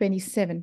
27।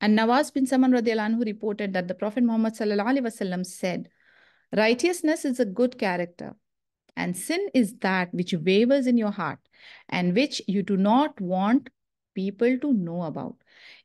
And Nawaz bin Saman radiallahu anhu reported that the Prophet Muhammad sallallahu alaihi wasallam said, righteousness is a good character, and sin is that which wavers in your heart and which you do not want people to know about.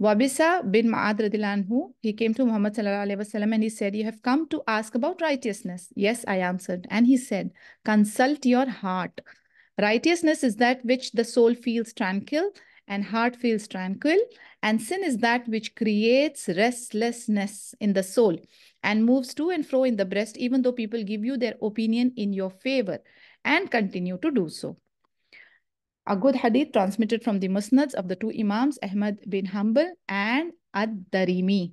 Wabisa bin Ma'ad radhiyallahu anhu, he came to Muhammad sallallahu alaihi wasallam and he said, you have come to ask about righteousness. Yes, I answered. And he said, consult your heart. Righteousness is that which the soul feels tranquil and heart feels tranquil, and sin is that which creates restlessness in the soul and moves to and fro in the breast, even though people give you their opinion in your favor and continue to do so. A good hadith transmitted from the musnads of the two imams Ahmad bin Hanbal and ad-Darimi.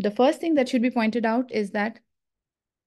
The first thing that should be pointed out is that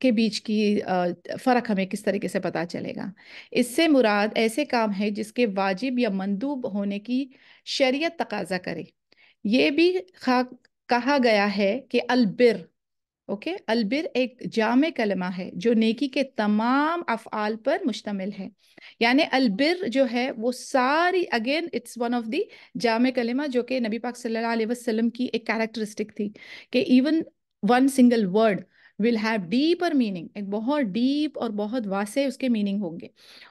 کے بیچ کی فرق ہمیں کس طریقے سے پتہ چلے گا؟ اس سے مراد ایسے کام ہے جس کے واجب یا مندوب ہونے کی شریعت تقاضا کرے. یہ بھی کہا گیا ہے کہ البر، اوکے، البر ایک جامع کلمہ ہے جو نیکی کے تمام افعال پر مشتمل ہے. یعنی البر جو ہے وہ ساری، again it's one of the جامع کلمہ جو کہ نبی پاک صلی اللہ علیہ وسلم کی ایک کیریکٹرسٹک تھی کہ even one single word will have deeper meaning, ایک بہت ڈیپ اور بہت واسع اس کے میننگ ہوں گے.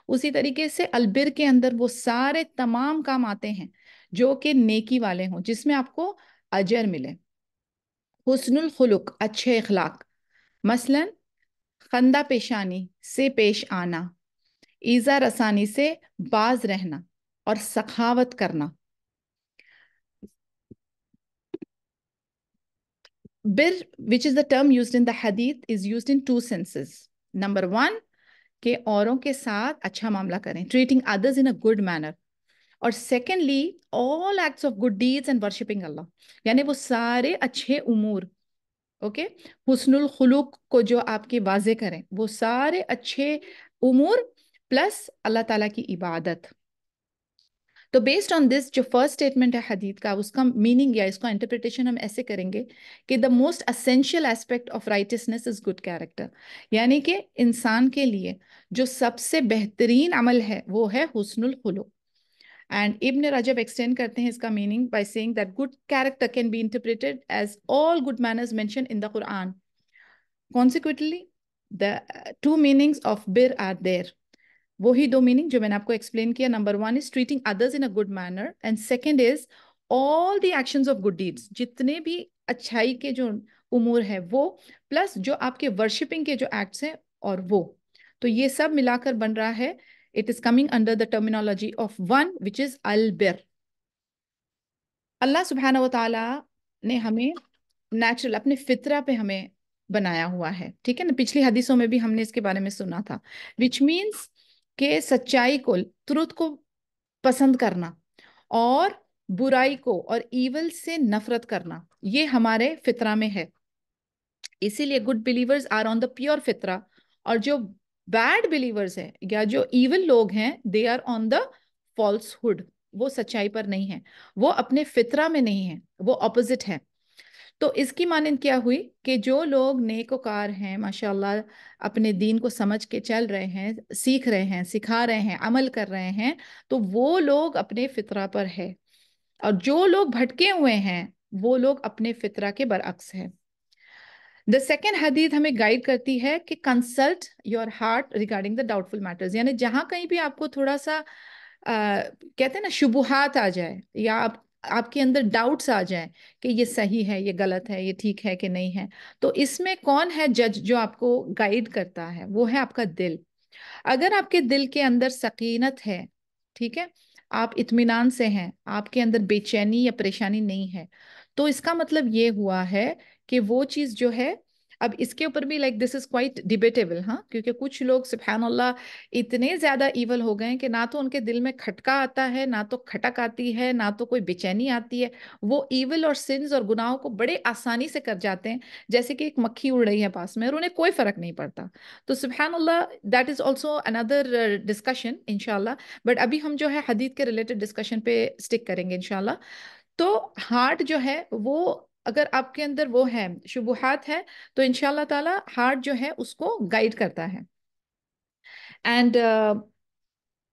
اسی طریقے سے البر کے اندر وہ سارے تمام کام آتے ہیں جو کہ نیکی والے ہوں، جس میں آپ کو اجر ملے. حسن الخلق، اچھے اخلاق، مثلا خندہ پیشانی سے پیش آنا، ایذا رسانی سے باز رہنا، اور سخاوت کرنا. بر which is the term used in the hadith is used in two senses. Number one کہ اوروں کے ساتھ اچھا معاملہ کریں، treating others in a good manner. اور secondly all acts of good deeds and worshipping Allah، یعنی وہ سارے اچھے امور، اوکے، حسن الخلق کو جو آپ کے واضح کریں، وہ سارے اچھے امور پلس اللہ تعالیٰ کی عبادت. تو بیسڈ آن دس جو فرسٹ اسٹیٹمنٹ ہے حدیث کا، اس کا میننگ یا اس کا انٹرپریٹیشن ہم ایسے کریں گے کہ the most essential aspect of righteousness is good character. یعنی کہ انسان کے لیے جو سب سے بہترین عمل ہے وہ ہے حسن الخلق. اینڈ ابن رجب ایکسٹینڈ کرتے ہیں اس کا meaning by saying that good character can be interpreted as all good manners mentioned in the Quran. Consequently, the two meanings of bir are there. وہی دو میننگ جو میں نے آپ کو ایکسپلین کیا. Number one is treating others in a good manner, and second is all the actions of good deeds, جتنے بھی اچھائی کے جو امور ہیں وہ، پلس جو آپ کے ورشپنگ کے جو ایکٹس ہیں اور وہ. تو یہ سب ملا کر بن رہا ہے، it is coming under the terminology of one which is البر. اللہ سبحانہ و تعالیٰ نے ہمیں نیچرل اپنے فطرہ پہ ہمیں بنایا ہوا ہے، ٹھیک ہے نا. پچھلی حدیثوں میں بھی ہم نے اس کے بارے میں سنا تھا، وچ مینس کہ سچائی کو، ٹروتھ کو پسند کرنا اور برائی کو اور ایول سے نفرت کرنا، یہ ہمارے فطرہ میں ہے. اسی لیے good believers are on the pure فطرہ، اور جو بیڈ بلیورز ہیں یا جو ایول لوگ ہیں they are on the falsehood, وہ سچائی پر نہیں ہیں، وہ اپنے فطرہ میں نہیں ہیں، وہ اپوزٹ ہے. تو اس کی مانند کیا ہوئی کہ جو لوگ نیک وکار ہیں، ماشاءاللہ اپنے دین کو سمجھ کے چل رہے ہیں، سیکھ رہے ہیں، سکھا رہے ہیں، عمل کر رہے ہیں، تو وہ لوگ اپنے فطرہ پر ہے. اور جو لوگ بھٹکے ہوئے ہیں وہ لوگ اپنے فطرہ کے برعکس ہے. دا سیکنڈ حدیث ہمیں گائیڈ کرتی ہے کہ consult your heart regarding the doubtful matters. یعنی جہاں کہیں بھی آپ کو تھوڑا سا کہتے ہیں نا شبہات آ جائے، یا آپ کے اندر ڈاؤٹس آ جائیں کہ یہ صحیح ہے، یہ غلط ہے، یہ ٹھیک ہے کہ نہیں ہے، تو اس میں کون ہے جج جو آپ کو گائیڈ کرتا ہے؟ وہ ہے آپ کا دل. اگر آپ کے دل کے اندر سکینت ہے، ٹھیک ہے، آپ اطمینان سے ہیں، آپ کے اندر بے چینی یا پریشانی نہیں ہے، تو اس کا مطلب یہ ہوا ہے کہ وہ چیز جو ہے، اب اس کے اوپر بھی like this is quite debatable, ہاں، کیونکہ کچھ لوگ سبحان اللہ اتنے زیادہ ایول ہو گئے ہیں کہ نہ تو ان کے دل میں کھٹکا آتا ہے، نہ تو کھٹک آتی ہے، نہ تو کوئی بے چینی آتی ہے. وہ ایول اور سنز اور گناہوں کو بڑے آسانی سے کر جاتے ہیں، جیسے کہ ایک مکھی اڑ رہی ہے پاس میں اور انہیں کوئی فرق نہیں پڑتا. تو سبحان اللہ that is also under discussion انشاءاللہ، بٹ ابھی ہم جو ہے حدیث کے ریلیٹڈ ڈسکشن پہ اسٹک کریں گے انشاءاللہ. تو ہارٹ جو ہے وہ، اگر آپ کے اندر وہ ہے شبہات ہے، تو انشاءاللہ تعالی ہارٹ جو ہے اس کو گائیڈ کرتا ہے. And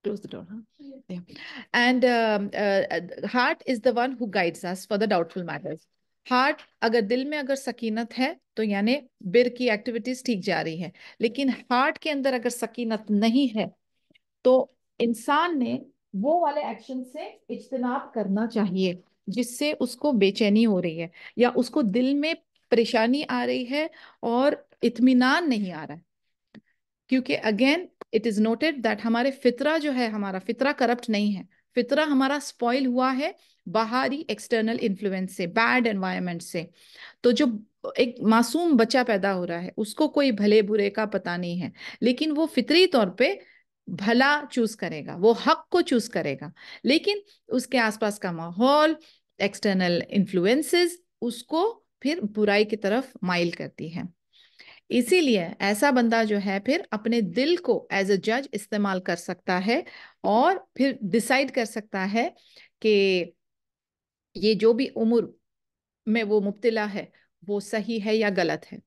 close the door, huh? Yeah. And heart is the one who guides us for the doubtful matters. Heart اگر دل میں اگر سکینت ہے تو یعنی بر کی ایکٹیویٹیز ٹھیک جا رہی ہے، لیکن ہارٹ کے اندر اگر سکینت نہیں ہے تو انسان نے وہ والے ایکشن سے اجتناب کرنا چاہیے جس سے اس کو بے چینی ہو رہی ہے یا اس کو دل میں پریشانی آ رہی ہے اور اطمینان نہیں آ رہا ہے. کیونکہ again it is noted that ہمارے فطرہ جو ہے، ہمارا فطرہ کرپٹ نہیں ہے، فطرہ ہمارا سپوائل ہوا ہے باہری ایکسٹرنل انفلوئنس سے، بیڈ انوائرمنٹ سے. تو جو ایک معصوم بچہ پیدا ہو رہا ہے اس کو کوئی بھلے برے کا پتہ نہیں ہے، لیکن وہ فطری طور پہ بھلا چوز کرے گا، وہ حق کو چوز کرے گا، لیکن اس کے آس پاس کا ماحول، ایکسٹرنل انفلوئنسز اس کو پھر برائی کی طرف مائل کرتی ہے. اسی لیے ایسا بندہ جو ہے پھر اپنے دل کو ایز اے جج استعمال کر سکتا ہے اور پھر ڈیسائیڈ کر سکتا ہے کہ یہ جو بھی امور میں وہ مبتلا ہے وہ صحیح ہے یا غلط ہے۔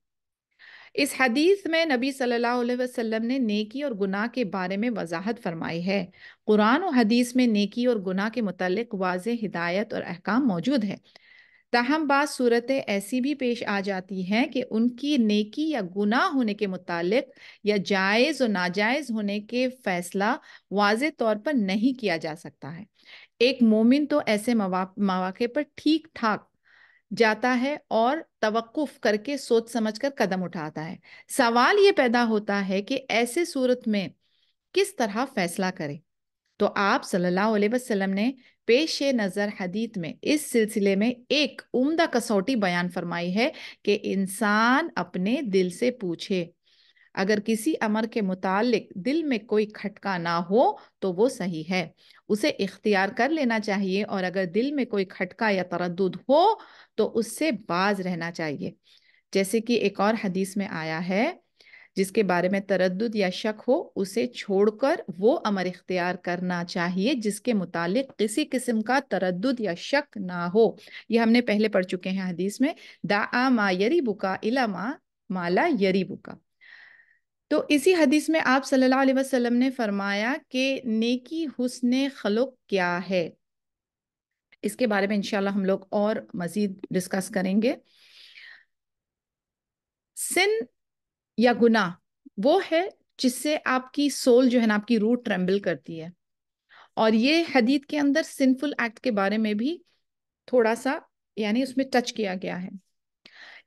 اس حدیث میں نبی صلی اللہ علیہ وسلم نے نیکی اور گناہ کے بارے میں وضاحت فرمائی ہے۔ قرآن و حدیث میں نیکی اور گناہ کے متعلق واضح ہدایت اور احکام موجود ہے۔ تاہم بعض صورتیں ایسی بھی پیش آ جاتی ہیں کہ ان کی نیکی یا گناہ ہونے کے متعلق یا جائز و ناجائز ہونے کے فیصلہ واضح طور پر نہیں کیا جا سکتا ہے۔ ایک مومن تو ایسے مواقع پر ٹھیک ٹھاک جاتا ہے اور توقف کر کے سوچ سمجھ کر قدم اٹھاتا ہے۔ سوال یہ پیدا ہوتا ہے کہ ایسے صورت میں کس طرح فیصلہ کرے؟ تو آپ صلی اللہ علیہ وسلم نے پیش نظر حدیث میں اس سلسلے میں ایک عمدہ کسوٹی بیان فرمائی ہے کہ انسان اپنے دل سے پوچھے۔ اگر کسی امر کے متعلق دل میں کوئی کھٹکا نہ ہو تو وہ صحیح ہے، اسے اختیار کر لینا چاہیے، اور اگر دل میں کوئی کھٹکا یا تردد ہو تو اس سے باز رہنا چاہیے۔ جیسے کہ ایک اور حدیث میں آیا ہے، جس کے بارے میں تردد یا شک ہو اسے چھوڑ کر وہ امر اختیار کرنا چاہیے جس کے متعلق کسی قسم کا تردد یا شک نہ ہو۔ یہ ہم نے پہلے پڑھ چکے ہیں حدیث میں، دعا ما یریبکا الی ما لا یریبکا۔ تو اسی حدیث میں آپ صلی اللہ علیہ وسلم نے فرمایا کہ نیکی حسن خلق کیا ہے۔ اس کے بارے میں انشاءاللہ ہم لوگ اور مزید ڈسکس کریں گے۔ سن یا گناہ وہ ہے جس سے آپ کی سول جو ہے نا، آپ کی روح ٹرمبل کرتی ہے، اور یہ حدیث کے اندر سنفل ایکٹ کے بارے میں بھی تھوڑا سا یعنی اس میں ٹچ کیا گیا ہے۔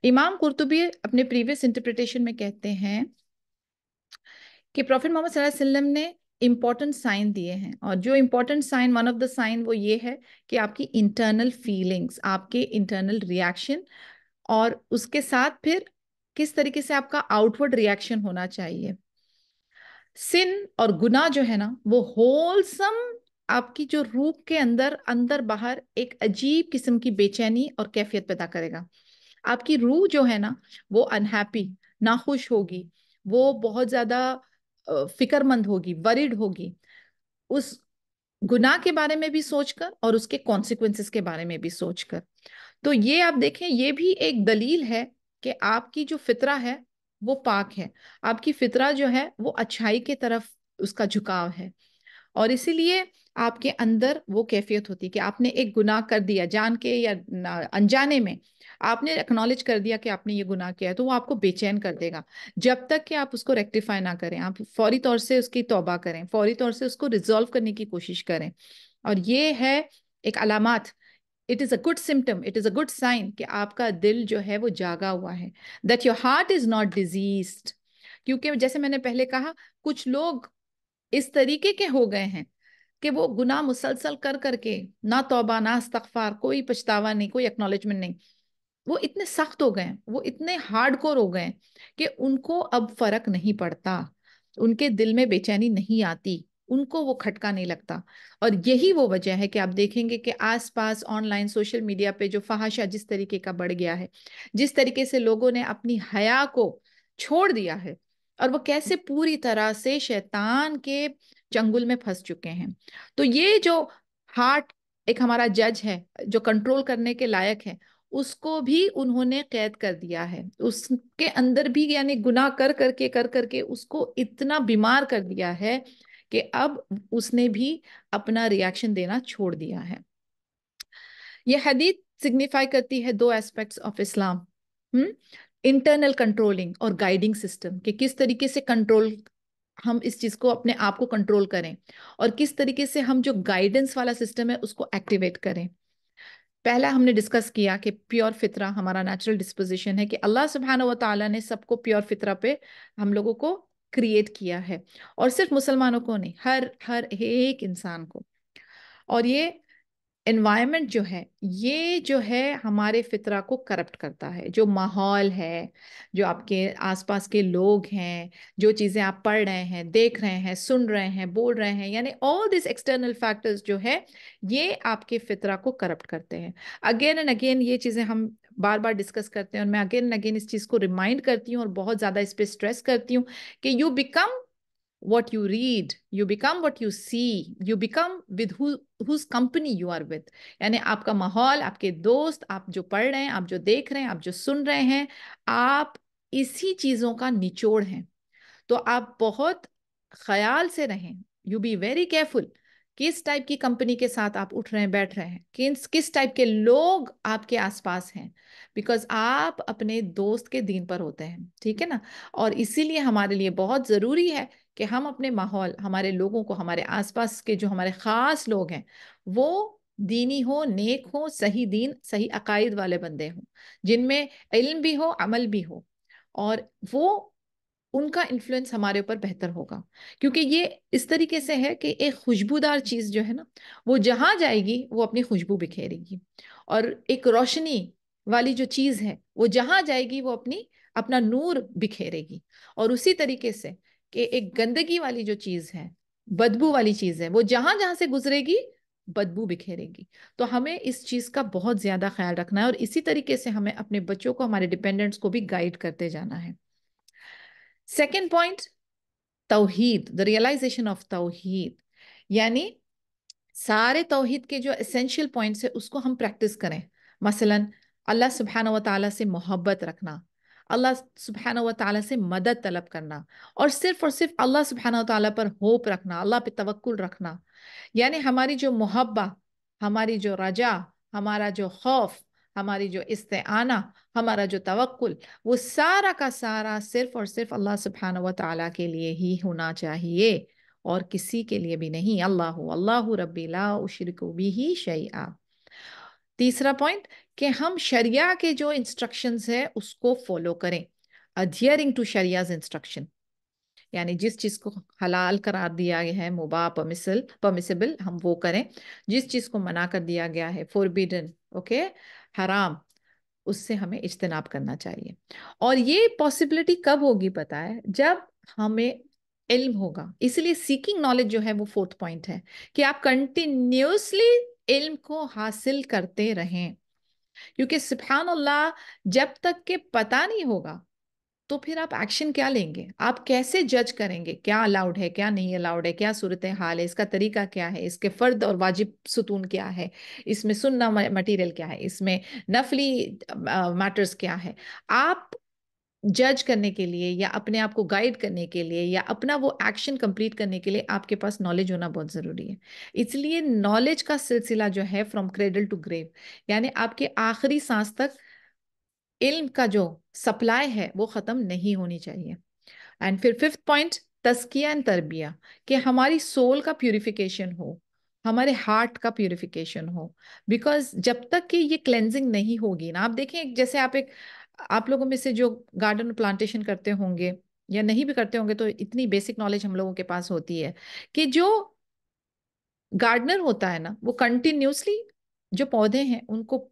امام قرطبی اپنے پریویس انٹرپریٹیشن میں کہتے ہیں کہ پروفیٹ محمد صلی اللہ علیہ وسلم نے امپورٹنٹ سائن دیے ہیں، اور جو important sign, one of the sign وہ یہ ہے کہ آپ کی انٹرنل فیلنگز، آپ کے انٹرنل ریاکشن، اور اس کے ساتھ پھر کس طریقے سے آپ کا آؤٹ ورڈ ریاکشن ہونا چاہیے۔ سن اور گناہ جو ہے نا وہ ہولسم آپ کی جو روح کے اندر اندر باہر ایک عجیب قسم کی بے چینی اور کیفیت پیدا کرے گا۔ آپ کی روح جو ہے نا وہ انہیپی، ناخوش ہوگی، وہ بہت زیادہ فکر مند ہوگی، وریڈ ہوگی، اس گناہ کے بارے میں بھی سوچ کر اور اس کے کانسیکوینسز کے بارے میں بھی سوچ کر۔ تو یہ آپ دیکھیں، یہ بھی ایک دلیل ہے کہ آپ کی جو فطرہ ہے وہ پاک ہے، آپ کی فطرہ جو ہے وہ اچھائی کے طرف اس کا جھکاؤ ہے، اور اسی لیے آپ کے اندر وہ کیفیت ہوتی کہ آپ نے ایک گناہ کر دیا، جان کے یا انجانے میں آپ نے اکنالج کر دیا کہ آپ نے یہ گناہ کیا ہے، تو وہ آپ کو بے چین کر دے گا جب تک کہ آپ اس کو ریکٹیفائی نہ کریں، آپ فوری طور سے اس کی توبہ کریں، فوری طور سے اس کو ریزالو کرنے کی کوشش کریں۔ اور یہ ہے ایک علامات، it is a good symptom, it is a good sign کہ آپ کا دل جو ہے وہ جاگا ہوا ہے، that your heart is not diseased۔ کیونکہ جیسے میں نے پہلے کہا، کچھ لوگ اس طریقے کے ہو گئے ہیں کہ وہ گناہ مسلسل کر کر کے نہ توبہ نہ استغفار، کوئی پچھتاوا نہیں، کوئی اکنالجمنٹ نہیں، وہ اتنے سخت ہو گئے، وہ اتنے ہارڈ کور ہو گئے کہ ان کو اب فرق نہیں پڑتا، ان کے دل میں بے چینی نہیں آتی، ان کو وہ کھٹکا نہیں لگتا۔ اور یہی وہ وجہ ہے کہ آپ دیکھیں گے کہ آس پاس آن لائن سوشل میڈیا پہ جو فحاشہ جس طریقے کا بڑھ گیا ہے، جس طریقے سے لوگوں نے اپنی حیا کو چھوڑ دیا ہے، اور وہ کیسے پوری طرح سے شیطان کے چنگل میں پھنس چکے ہیں۔ تو یہ جو ہارٹ ایک ہمارا جج ہے جو کنٹرول کرنے کے لائق ہے، اس کو بھی انہوں نے قید کر دیا ہے، اس کے اندر بھی یعنی گناہ کر کر کے اس کو اتنا بیمار کر دیا ہے کہ اب اس نے بھی اپنا ریاکشن دینا چھوڑ دیا ہے۔ یہ حدیث سگنیفائی کرتی ہے دو aspects of Islam, internal controlling اور گائیڈنگ سسٹم، کہ کس طریقے سے کنٹرول، ہم اس چیز کو اپنے آپ کو کنٹرول کریں، اور کس طریقے سے ہم جو گائیڈنس والا سسٹم ہے اس کو ایکٹیویٹ کریں۔ پہلا ہم نے ڈسکس کیا کہ پیور فطرہ ہمارا نیچرل ڈسپوزیشن ہے، کہ اللہ سبحانہ و تعالیٰ نے سب کو پیور فطرہ پہ ہم لوگوں کو کریٹ کیا ہے، اور صرف مسلمانوں کو نہیں، ہر ایک انسان کو۔ اور یہ انوائرمنٹ جو ہے، یہ جو ہے ہمارے فطرہ کو کرپٹ کرتا ہے، جو ماحول ہے، جو آپ کے آس پاس کے لوگ ہیں، جو چیزیں آپ پڑھ رہے ہیں، دیکھ رہے ہیں، سن رہے ہیں، بول رہے ہیں، یعنی all these external factors جو ہے یہ آپ کے فطرہ کو کرپٹ کرتے ہیں۔ اگین اینڈ اگین یہ چیزیں ہم بار بار ڈسکس کرتے ہیں، اور میں اگین اگین اس چیز کو ریمائنڈ کرتی ہوں اور بہت زیادہ اس پہ اسٹریس کرتی ہوں کہ you become what you read, you become what you see, you become with whose company you are with. یعنی آپ کا ماحول، آپ کے دوست، آپ جو پڑھ رہے ہیں، آپ جو دیکھ رہے ہیں، آپ جو سن رہے ہیں، آپ اسی چیزوں کا نچوڑ ہیں. تو آپ بہت خیال سے رہیں. یو بی ویری کیئرفل کس ٹائپ کی کمپنی کے ساتھ آپ اٹھ رہے ہیں، بیٹھ رہے ہیں، کس ٹائپ کے لوگ آپ کے آس پاس ہیں، بیکاز آپ اپنے دوست کے دین پر ہوتے ہیں. ٹھیک ہے نا؟ اور اسی لیے ہمارے لیے بہت ضروری ہے کہ ہم اپنے ماحول، ہمارے لوگوں کو، ہمارے آس پاس کے جو ہمارے خاص لوگ ہیں، وہ دینی ہو، نیک ہو، صحیح دین صحیح عقائد والے بندے ہوں، جن میں علم بھی ہو، عمل بھی ہو، اور وہ ان کا انفلوئنس ہمارے اوپر بہتر ہوگا. کیونکہ یہ اس طریقے سے ہے کہ ایک خوشبودار چیز جو ہے نا، وہ جہاں جائے گی وہ اپنی خوشبو بکھیرے گی، اور ایک روشنی والی جو چیز ہے وہ جہاں جائے گی وہ اپنا نور بکھیرے گی. اور اسی طریقے سے کہ ایک گندگی والی جو چیز ہے، بدبو والی چیز ہے، وہ جہاں جہاں سے گزرے گی بدبو بکھیرے گی. تو ہمیں اس چیز کا بہت زیادہ خیال رکھنا ہے، اور اسی طریقے سے ہمیں اپنے بچوں کو، ہمارے ڈیپینڈنٹس کو بھی گائیڈ کرتے جانا ہے. سیکنڈ پوائنٹ، توحید، دا ریئلائزیشن آف توحید. یعنی سارے توحید کے جو اسینشیل پوائنٹس ہیں اس کو ہم پریکٹس کریں. مثلا اللہ سبحانہ و تعالیٰ سے محبت رکھنا، اللہ سبحانہ و تعالیٰ سے مدد طلب کرنا، اور صرف اللہ سبحانہ و تعالیٰ پر ہوپ رکھنا، اللہ پہ توکل رکھنا. یعنی ہماری جو محبت، ہماری جو رجا، ہمارا جو خوف، ہماری جو استعانہ، ہمارا جو توکل، وہ سارا کا سارا صرف اللہ سبحانہ و تعالیٰ کے لیے ہی ہونا چاہیے، اور کسی کے لیے بھی نہیں. اللہ ربی لا اشرک بہ شیئا. تیسرا پوائنٹ کہ ہم شریعہ کے جو انسٹرکشنز ہیں اس کو فالو کریں. adhering to شریعہ's انسٹرکشن، یعنی جس چیز کو حلال قرار دیا گیا ہے، مباح، پرمیسیبل، ہم وہ کریں. جس چیز کو منع کر دیا گیا ہے، فوربیڈن، اوکے، حرام، اس سے ہمیں اجتناب کرنا چاہیے. اور یہ پاسبلٹی کب ہوگی پتہ ہے؟ جب ہمیں علم ہوگا. اس لیے سیکنگ نالج جو ہے وہ فورتھ پوائنٹ ہے، کہ آپ کنٹینیوسلی علم کو حاصل کرتے رہیں. کیونکہ سبحان اللہ، جب تک کہ پتہ نہیں ہوگا تو پھر آپ ایکشن کیا لیں گے؟ آپ کیسے جج کریں گے کیا الاؤڈ ہے، کیا نہیں الاؤڈ ہے، کیا صورتحال ہے، اس کا طریقہ کیا ہے، اس کے فرض اور واجب ستون کیا ہے، اس میں سننا مٹیریل کیا ہے، اس میں نفلی میٹرز کیا ہے. آپ جج کرنے کے لیے، یا اپنے آپ کو گائیڈ کرنے کے لیے، یا اپنا وہ ایکشن کمپلیٹ کرنے کے لیے آپ کے پاس نالج ہونا بہت ضروری ہے. اس لیے نالج کا سلسلہ جو ہے فرام کریڈل ٹو گریو، یعنی آپ کے آخری سانس تک علم کا جو سپلائی ہے وہ ختم نہیں ہونی چاہیے. اینڈ پھر ففتھ پوائنٹ، تزکیہ اینڈ تربیہ، کہ ہماری سول کا پیوریفیکیشن ہو، ہمارے ہارٹ کا پیوریفیکیشن ہو. بیکاز جب تک کہ یہ کلینزنگ نہیں ہوگی نا، آپ دیکھیں جیسے آپ لوگوں میں سے جو گارڈن پلانٹیشن کرتے ہوں گے یا نہیں بھی کرتے ہوں گے، تو اتنی بیسک نالج ہم لوگوں کے پاس ہوتی ہے کہ جو گارڈنر ہوتا ہے نا، وہ کنٹینیوسلی جو پودے ہیں ان کو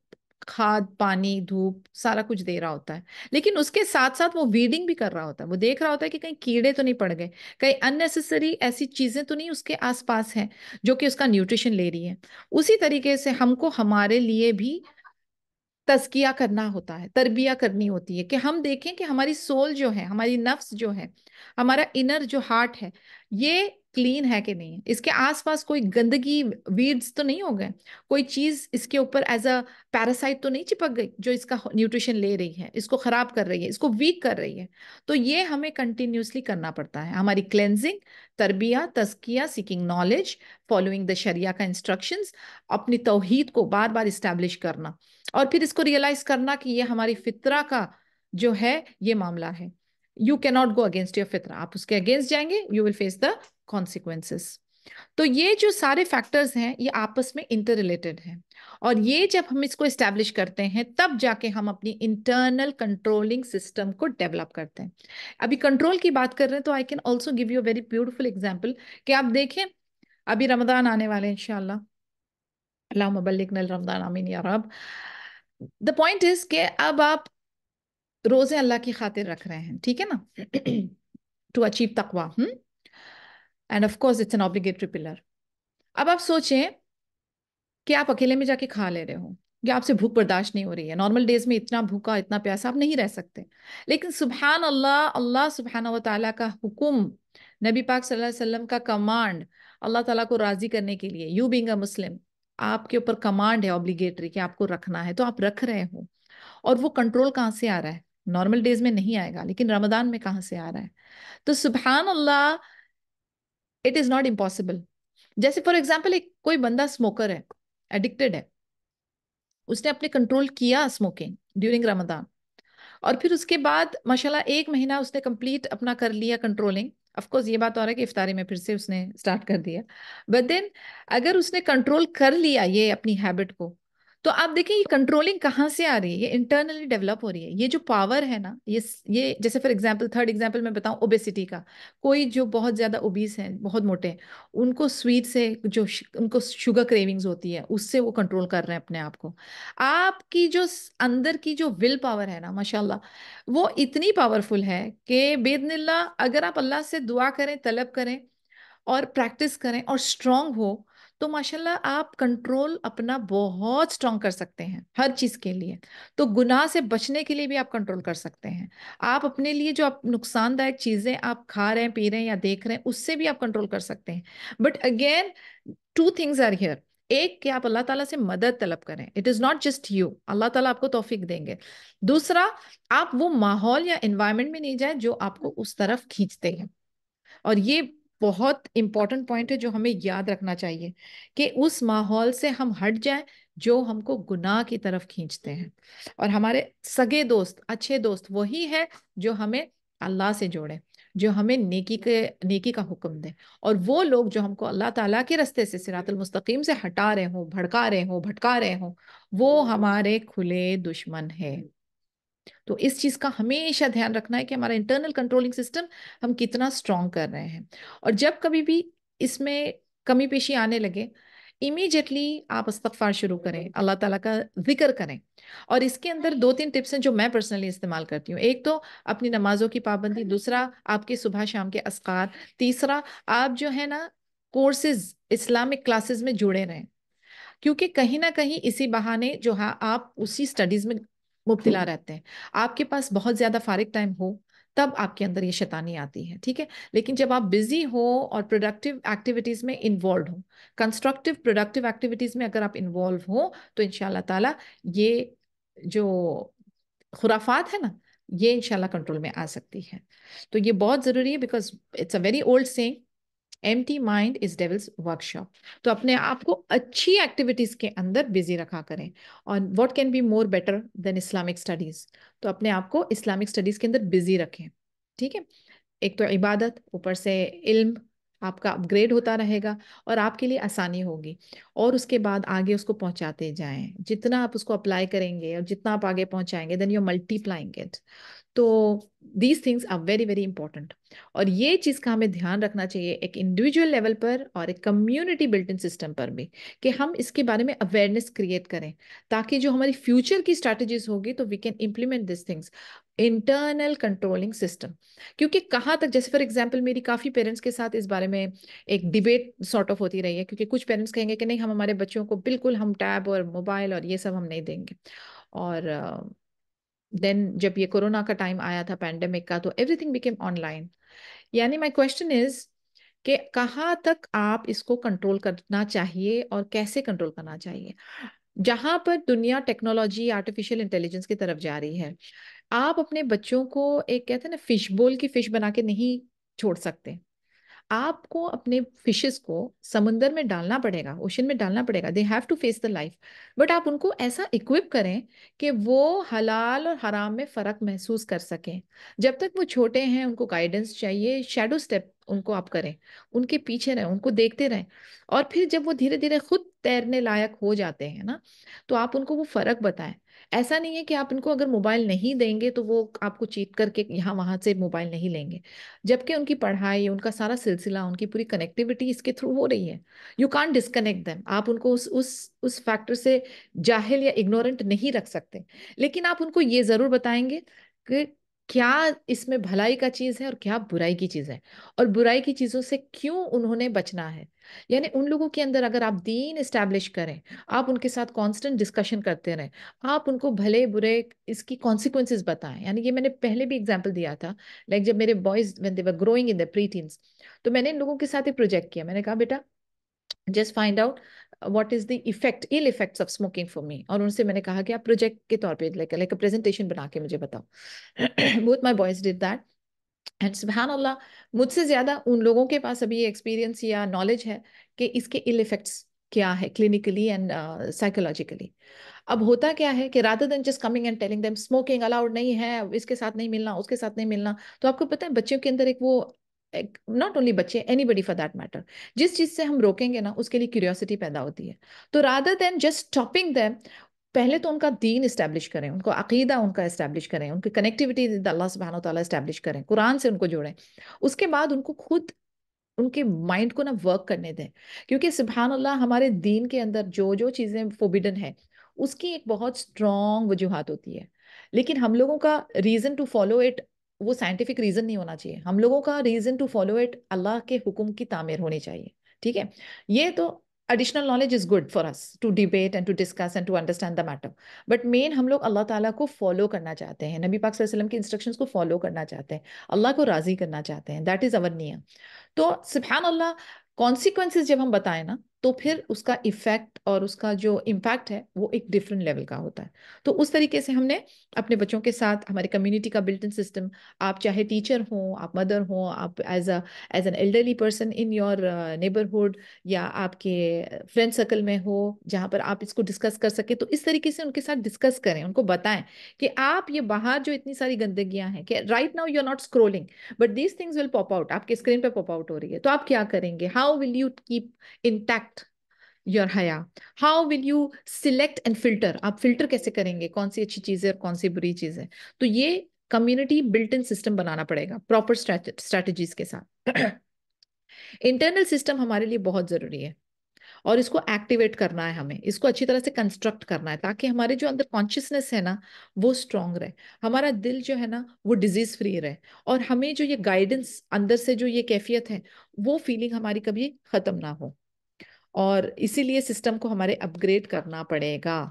کھاد، پانی، دھوپ سارا کچھ دے رہا ہوتا ہے، لیکن اس کے ساتھ ساتھ وہ ویڈنگ بھی کر رہا ہوتا ہے. وہ دیکھ رہا ہوتا ہے کہ کہیں کیڑے تو نہیں پڑ گئے، کہیں اننیسیسری ایسی چیزیں تو نہیں اس کے آس پاس ہیں جو کہ اس کا نیوٹریشن لے رہی ہے. اسی طریقے سے ہم کو ہمارے لیے بھی تزکیہ کرنا ہوتا ہے، تربیہ کرنی ہوتی ہے، کہ ہم دیکھیں کہ ہماری سول جو ہے، ہماری نفس جو ہے، ہمارا انر جو ہارٹ ہے، یہ کلین ہے کہ نہیں، اس کے آس پاس کوئی گندگی، ویڈز تو نہیں ہو گئے، کوئی چیز اس کے اوپر ایز اے پیراسائٹ تو نہیں چپک گئی جو اس کا نیوٹریشن لے رہی ہے، اس کو خراب کر رہی ہے، اس کو ویک کر رہی ہے. تو یہ ہمیں کنٹینیوسلی کرنا پڑتا ہے، ہماری کلینزنگ، تربیہ، تزکیہ، سیکنگ نالج، فالوئنگ دا شریعہ کا انسٹرکشنز، اپنی توحید کو بار بار اسٹیبلش کرنا، اور پھر اس کو ریئلائز کرنا کہ یہ ہماری فطرہ کا جو ہے یہ معاملہ ہے. You can not go against your فطرہ، آپ اس کے اگینسٹ جائیں گے، you will face the consequences. تو یہ جو سارے فیکٹرز ہیں یہ آپس میں انٹر ریلیٹڈ ہیں، اور یہ جب ہم اس کو اسٹیبلش کرتے ہیں تب جا کے ہم اپنی انٹرنل کنٹرولنگ سسٹم کو ڈیولپ کرتے ہیں. ابھی کنٹرول کی بات کر رہے ہیں تو I can also give you a very beautiful example, کہ آپ دیکھیں ابھی رمضان آنے والے ہیں انشاءاللہ، اللہم بلغنا رمضان، آمین یا رب. دا پوائنٹ از کہ اب آپ روزے اللہ کی خاطر رکھ رہے ہیں، ٹھیک ہے نا، ٹو اچیو تقوی، and of course it's an obligatory pillar. اب آپ سوچیں کہ آپ اکیلے میں جا کے کھا لے رہے ہو، کہ آپ سے بھوک برداشت نہیں ہو رہی ہے. نارمل ڈیز میں اتنا بھوکا اتنا پیاسا آپ نہیں رہ سکتے. لیکن سبحان اللہ، اللہ سبحانہ و تعالیٰ کا حکم، نبی پاک صلی اللہ علیہ وسلم کا کمانڈ، اللہ تعالیٰ کو راضی کرنے کے لیے، یو بینگ اے مسلم، آپ کے اوپر کمانڈ ہے اوبلیگیٹری کہ آپ کو رکھنا ہے، تو آپ رکھ رہے ہو. اور وہ کنٹرول کہاں سے آ رہا ہے؟ نارمل ڈیز میں نہیں آئے گا، لیکن رمضان میں کہاں سے آ رہا ہے؟ تو سبحان اللہ، اٹ از ناٹ امپاسبل. جیسے فار ایگزامپل ایک کوئی بندہ اسموکر ہے، ایڈکٹڈ ہے، اس نے اپنے کنٹرول کیا اسموکنگ ڈیورنگ رمضان، اور پھر اس کے بعد ماشاءاللہ 1 مہینہ اس نے کمپلیٹ اپنا کر لیا کنٹرولنگ. آف کورس یہ بات ہو رہا ہے کہ افطاری میں پھر سے اس نے اسٹارٹ کر دیا، بٹ دین اگر اس نے کنٹرول کر لیا یہ اپنی ہیبٹ کو، تو آپ دیکھیں یہ کنٹرولنگ کہاں سے آ رہی ہے؟ یہ انٹرنلی ڈیولپ ہو رہی ہے. یہ جو پاور ہے نا، یہ جیسے فار ایگزامپل، تھرڈ ایگزامپل میں بتاؤں اوبیسٹی کا. کوئی جو بہت زیادہ اوبیس ہیں، بہت موٹے ہیں، ان کو سویٹ سے جو ان کو شوگر کریونگز ہوتی ہے، اس سے وہ کنٹرول کر رہے ہیں اپنے آپ کو. آپ کی جو اندر کی جو ول پاور ہے نا ماشاءاللہ، وہ اتنی پاورفل ہے کہ باذن اللہ اگر آپ اللہ سے دعا کریں، طلب کریں اور پریکٹس کریں اور اسٹرانگ ہو، تو ماشاءاللہ آپ کنٹرول اپنا بہت اسٹرانگ کر سکتے ہیں ہر چیز کے لیے. تو گناہ سے بچنے کے لیے بھی آپ کنٹرول کر سکتے ہیں. آپ اپنے لیے جو آپ نقصان دائک چیزیں آپ کھا رہے ہیں، پی رہے ہیں یا دیکھ رہے ہیں، اس سے بھی آپ کنٹرول کر سکتے ہیں. But again 2 things are here. ایک کہ آپ اللہ تعالیٰ سے مدد طلب کریں. It is not just you, اللہ تعالیٰ آپ کو توفیق دیں گے. دوسرا، آپ وہ ماحول یا انوائرمنٹ میں نہیں جائیں جو آپ کو اس طرف کھینچتے ہیں. اور یہ بہت امپورٹنٹ پوائنٹ ہے جو ہمیں یاد رکھنا چاہیے کہ اس ماحول سے ہم ہٹ جائیں جو ہم کو گناہ کی طرف کھینچتے ہیں. اور ہمارے سگے دوست، اچھے دوست وہی ہے جو ہمیں اللہ سے جوڑے، جو ہمیں نیکی کا حکم دے. اور وہ لوگ جو ہم کو اللہ تعالیٰ کے رستے سے، صراط المستقیم سے ہٹا رہے ہوں، بھڑکا رہے ہوں، بھٹکا رہے ہوں، وہ ہمارے کھلے دشمن ہے. تو اس چیز کا ہمیشہ دھیان رکھنا ہے کہ ہمارا انٹرنل کنٹرولنگ سسٹم ہم کتنا اسٹرانگ کر رہے ہیں. اور جب کبھی بھی اس میں کمی پیشی آنے لگے، امیجیٹلی آپ استغفار شروع کریں، اللہ تعالیٰ کا ذکر کریں. اور اس کے اندر 2 3 ٹپس ہیں جو میں پرسنلی استعمال کرتی ہوں. ایک تو اپنی نمازوں کی پابندی، دوسرا آپ کے صبح شام کے اذکار، تیسرا آپ جو ہے نا کورسز، اسلامک کلاسز میں جڑے رہیں. کیونکہ کہیں نہ کہیں اسی بہانے جو ہے آپ اسی سٹڈیز میں مبتلا رہتے ہیں. آپ کے پاس بہت زیادہ فارغ ٹائم ہو تب آپ کے اندر یہ شیطانی آتی ہے، ٹھیک ہے. لیکن جب آپ بزی ہو اور پروڈکٹیو ایکٹیویٹیز میں انوالوڈ ہوں، کنسٹرکٹیو پروڈکٹیو ایکٹیویٹیز میں اگر آپ انوالو ہوں، تو انشاءاللہ تعالیٰ یہ جو خرافات ہے نا، یہ انشاءاللہ کنٹرول میں آ سکتی ہے. تو یہ بہت ضروری ہے، because it's a very old saying, empty mind is devil's workshop. تو اپنے آپ کو اچھی ایکٹیویٹیز کے اندر بزی رکھا کریں. اور what can be more better than Islamic studies؟ تو اپنے آپ کو اسلامک اسٹڈیز کے اندر بزی رکھیں، ٹھیک ہے. ایک تو عبادت، اوپر سے علم آپ کا اپ گریڈ ہوتا رہے گا اور آپ کے لیے آسانی ہوگی. اور اس کے بعد آگے اس کو پہنچاتے جائیں. جتنا آپ اس کو اپلائی کریں گے اور جتنا آپ آگے پہنچائیں گے، then you multiplying it. تو these things are very very important. اور یہ چیز کا ہمیں دھیان رکھنا چاہیے ایک انڈیویجول لیول پر اور ایک کمیونٹی بلٹ ان سسٹم پر بھی، کہ ہم اس کے بارے میں اویئرنیس کریٹ کریں، تاکہ جو ہماری فیوچر کی اسٹریٹجیز ہوگی تو we can implement this things. Internal controlling system, کیونکہ کہاں تک، جیسے فار ایگزامپل میری کافی پیرنٹس کے ساتھ اس بارے میں ایک ڈیبیٹ سارٹ آف ہوتی رہی ہے. کیونکہ کچھ پیرنٹس کہیں گے کہ نہیں، ہم ہمارے بچوں کو بالکل ہم ٹیب اور موبائل اور یہ سب ہم نہیں دیں گے. اور دین جب یہ کورونا کا ٹائم آیا تھا، پینڈیمک کا، تو every thing became on line. یعنی مائی کوشچن از کہ کہاں تک آپ اس کو کنٹرول کرنا چاہیے اور کیسے کنٹرول کرنا چاہیے. جہاں پر دنیا ٹیکنالوجی، آرٹیفیشیل انٹیلیجنس کی طرف جا رہی ہے، آپ اپنے بچوں کو ایک کہتے ہیں نا فش بول کی فش بنا کے نہیں چھوڑ سکتے. آپ کو اپنے فشز کو سمندر میں ڈالنا پڑے گا، اوشن میں ڈالنا پڑے گا. They have to face the life. But آپ ان کو ایسا اکوپ کریں کہ وہ حلال اور حرام میں فرق محسوس کر سکیں. جب تک وہ چھوٹے ہیں ان کو گائیڈنس چاہیے، شیڈو اسٹیپ ان کو آپ کریں، ان کے پیچھے رہیں، ان کو دیکھتے رہیں. اور پھر جب وہ دھیرے دھیرے خود تیرنے لائق ہو جاتے ہیں نا، تو آپ ان کو وہ فرق بتائیں. ایسا نہیں ہے کہ آپ ان کو اگر موبائل نہیں دیں گے تو وہ آپ کو چیٹ کر کے یہاں وہاں سے موبائل نہیں لیں گے. جبکہ ان کی پڑھائی، ان کا سارا سلسلہ، ان کی پوری کنیکٹیوٹی اس کے تھرو ہو رہی ہے. You can't disconnect them. آپ ان کو اس فیکٹر سے جاہل یا اگنورنٹ نہیں رکھ سکتے. لیکن آپ ان کو یہ ضرور بتائیں گے کہ کیا اس میں بھلائی کا چیز ہے اور کیا برائی کی چیز ہے، اور برائی کی چیزوں سے کیوں انہوں نے بچنا ہے. یعنی ان لوگوں کے اندر اگر آپ دین اسٹیبلش کریں، آپ ان کے ساتھ کانسٹنٹ ڈسکشن کرتے رہیں، آپ ان کو بھلے برے اس کی کانسیکوینسز بتائیں. یعنی یہ میں نے پہلے بھی اگزامپل دیا تھا، لائک جب میرے boys when they were growing in the preteens, تو میں نے ان لوگوں کے ساتھ ایک پروجیکٹ کیا. میں نے کہا بیٹا just find out what is the effect ill effects of smoking for me, اور ان سے میں نے کہا کہ آپ پروجیکٹ کے طور پہ لائک پریزنٹیشن بنا کے مجھے بتاؤ. Both my boys did that. And سبحان اللہ، مجھ سے زیادہ ان لوگوں کے پاس ابھی یہ ایکسپیرینس یا نالج ہے کہ اس کے ایل افیکٹس کیا ہے کلینکلی اینڈ سائیکولوجیکلی. اب ہوتا کیا ہے کہ rather than just coming and telling them smoking allowed نہیں ہے، اس کے ساتھ نہیں ملنا، اس کے ساتھ نہیں ملنا، تو آپ کو پتہ ہے بچوں کے اندر ایک وہ، ناٹ اونلی بچے، anybody for that matter, جس چیز سے ہم روکیں گے نا اس کے لیے کیوریوسٹی پیدا ہوتی ہے. تو rather than just stopping them, پہلے تو ان کا دین اسٹیبلش کریں، ان کو عقیدہ ان کا اسٹیبلش کریں، ان کی کنیکٹیوٹی اللہ سبحانہ و تعالیٰ اسٹیبلش کریں، قرآن سے ان کو جوڑیں. اس کے بعد ان کو خود ان کے مائنڈ کو نا ورک کرنے دیں، کیونکہ سبحان اللہ ہمارے دین کے اندر جو جو چیزیں فوربیڈن ہے اس کی ایک بہت اسٹرانگ وجوہات ہوتی ہے، لیکن ہم لوگوں کا ریزن ٹو فالو اٹ وہ سائنٹیفک ریزن نہیں ہونا چاہیے. ہم لوگوں کا ریزن ٹو فالو اٹ اللہ کے حکم کی تعمیر ہونی چاہیے. ٹھیک ہے، یہ تو additional knowledge is good for us to debate and to discuss and to understand the matter. But مین ہم لوگ اللہ تعالیٰ کو فالو کرنا چاہتے ہیں، نبی پاک صلی اللہ علیہ وسلم کی انسٹرکشنز کو فالو کرنا چاہتے ہیں، اللہ کو راضی کرنا چاہتے ہیں. That is our نیہ. تو سبحان اللہ کانسیکوینسز جب ہم بتائیں نا تو پھر اس کا ایفیکٹ اور اس کا جو امپیکٹ ہے وہ ایک ڈفرینٹ لیول کا ہوتا ہے. تو اس طریقے سے ہم نے اپنے بچوں کے ساتھ ہمارے کمیونٹی کا بلٹ ان سسٹم، آپ چاہے ٹیچر ہوں، آپ مدر ہوں، آپ as an elderly person in your neighbourhood, یا آپ کے فرینڈ سرکل میں ہو جہاں پر آپ اس کو ڈسکس کر سکیں، تو اس طریقے سے ان کے ساتھ ڈسکس کریں، ان کو بتائیں کہ آپ یہ باہر جو اتنی ساری گندگیاں ہیں کہ right now you are not scrolling but these things will pop out, آپ کے اسکرین پہ پاپ آؤٹ ہو رہی ہے، تو آپ کیا کریں گے؟ How will you keep intact your حیا؟ How will you select and filter? آپ فلٹر کیسے کریں گے کون سی اچھی چیز ہے اور کون سی بری چیز ہے؟ تو یہ کمیونٹی بلٹ ان سسٹم بنانا پڑے گا پراپر اسٹریٹجیز کے ساتھ. انٹرنل سسٹم ہمارے لیے بہت ضروری ہے اور اس کو ایکٹیویٹ کرنا ہے، ہمیں اس کو اچھی طرح سے کنسٹرکٹ کرنا ہے تاکہ ہمارے جو اندر کانشیسنیس ہے نا وہ اسٹرانگ رہے، ہمارا دل جو ہے نا وہ ڈیزیز فری رہے، اور ہمیں جو یہ گائیڈنس اندر سے جو یہ کیفیت ہے وہ فیلنگ ہماری کبھی ختم نہ ہو. اور اسی لیے سسٹم کو ہمارے اپ گریڈ کرنا پڑے گا.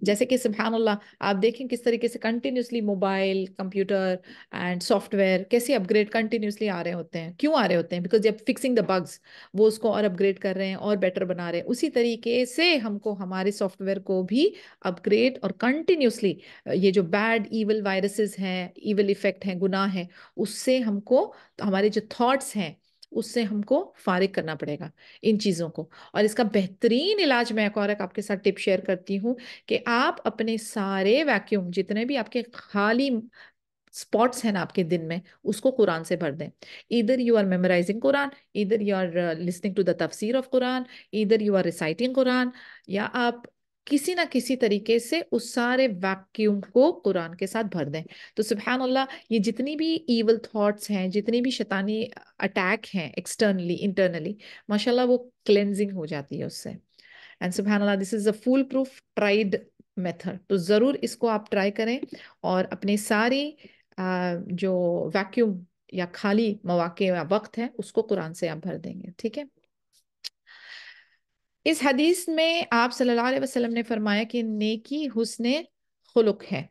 جیسے کہ سبحان اللہ آپ دیکھیں کس طریقے سے continuously mobile, computer and soft where کیسے اپ گریڈ کنٹینیوسلی آ رہے ہوتے ہیں. کیوں آ رہے ہوتے ہیں؟ بیکاز جب فکسنگ دا بگز وہ اس کو اور اپ گریڈ کر رہے ہیں اور بیٹر بنا رہے ہیں. اسی طریقے سے ہم کو ہمارے سافٹ ویئر کو بھی اپ گریڈ اور کنٹینیوسلی یہ جو بیڈ ایول وائرسز ہیں، ایول افیکٹ ہیں، گناہ ہیں، اس سے ہم کو ہمارے جو تھاٹس ہیں اس سے ہم کو فارغ کرنا پڑے گا ان چیزوں کو. اور اس کا بہترین علاج میں ایک اور آپ کے ساتھ ٹپ شیئر کرتی ہوں کہ آپ اپنے سارے ویکیوم جتنے بھی آپ کے خالی اسپاٹس ہیں نا آپ کے دن میں اس کو قرآن سے بھر دیں. ایدر یو آر میمورائزنگ قرآن، either you are listening to the تفسیر آف قرآن، ایدر یو آر ریسائٹنگ قرآن، یا آپ کسی نہ کسی طریقے سے اس سارے ویکیوم کو قرآن کے ساتھ بھر دیں. تو سبحان اللہ یہ جتنی بھی ایول تھاٹس ہیں، جتنی بھی شیطانی اٹیک ہیں ایکسٹرنلی انٹرنلی، ماشاء اللہ وہ کلینزنگ ہو جاتی ہے اس سے. اینڈ سبحان اللہ دس از اے فول پروف ٹرائیڈ میتھڈ. تو ضرور اس کو آپ ٹرائی کریں اور اپنی ساری جو ویکیوم یا خالی مواقع یا وقت ہے اس کو قرآن سے آپ بھر دیں گے. ٹھیک ہے. اس حدیث میں آپ صلی اللہ علیہ وسلم نے فرمایا کہ نیکی حسن خلق ہے،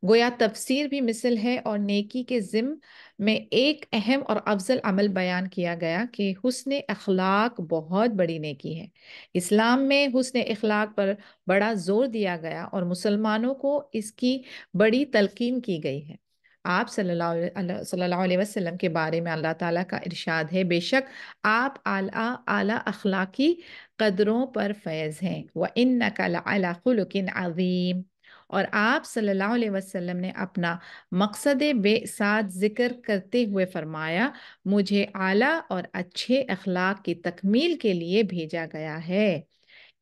گویا تفسیر بھی مثل ہے، اور نیکی کے ضمن میں ایک اہم اور افضل عمل بیان کیا گیا کہ حسن اخلاق بہت بڑی نیکی ہے. اسلام میں حسن اخلاق پر بڑا زور دیا گیا اور مسلمانوں کو اس کی بڑی تلقین کی گئی ہے. آپ صلی اللہ علیہ وسلم کے بارے میں اللہ تعالیٰ کا ارشاد ہے، بے شک آپ اعلیٰ اخلاقی قدروں پر فیض ہیں. وَإِنَّكَ لَعَلَىٰ خُلُقٍ عَظِيمٍ. اور آپ صلی اللہ علیہ وسلم نے اپنا مقصد بعثت ذکر کرتے ہوئے فرمایا، مجھے اعلیٰ اور اچھے اخلاق کی تکمیل کے لیے بھیجا گیا ہے.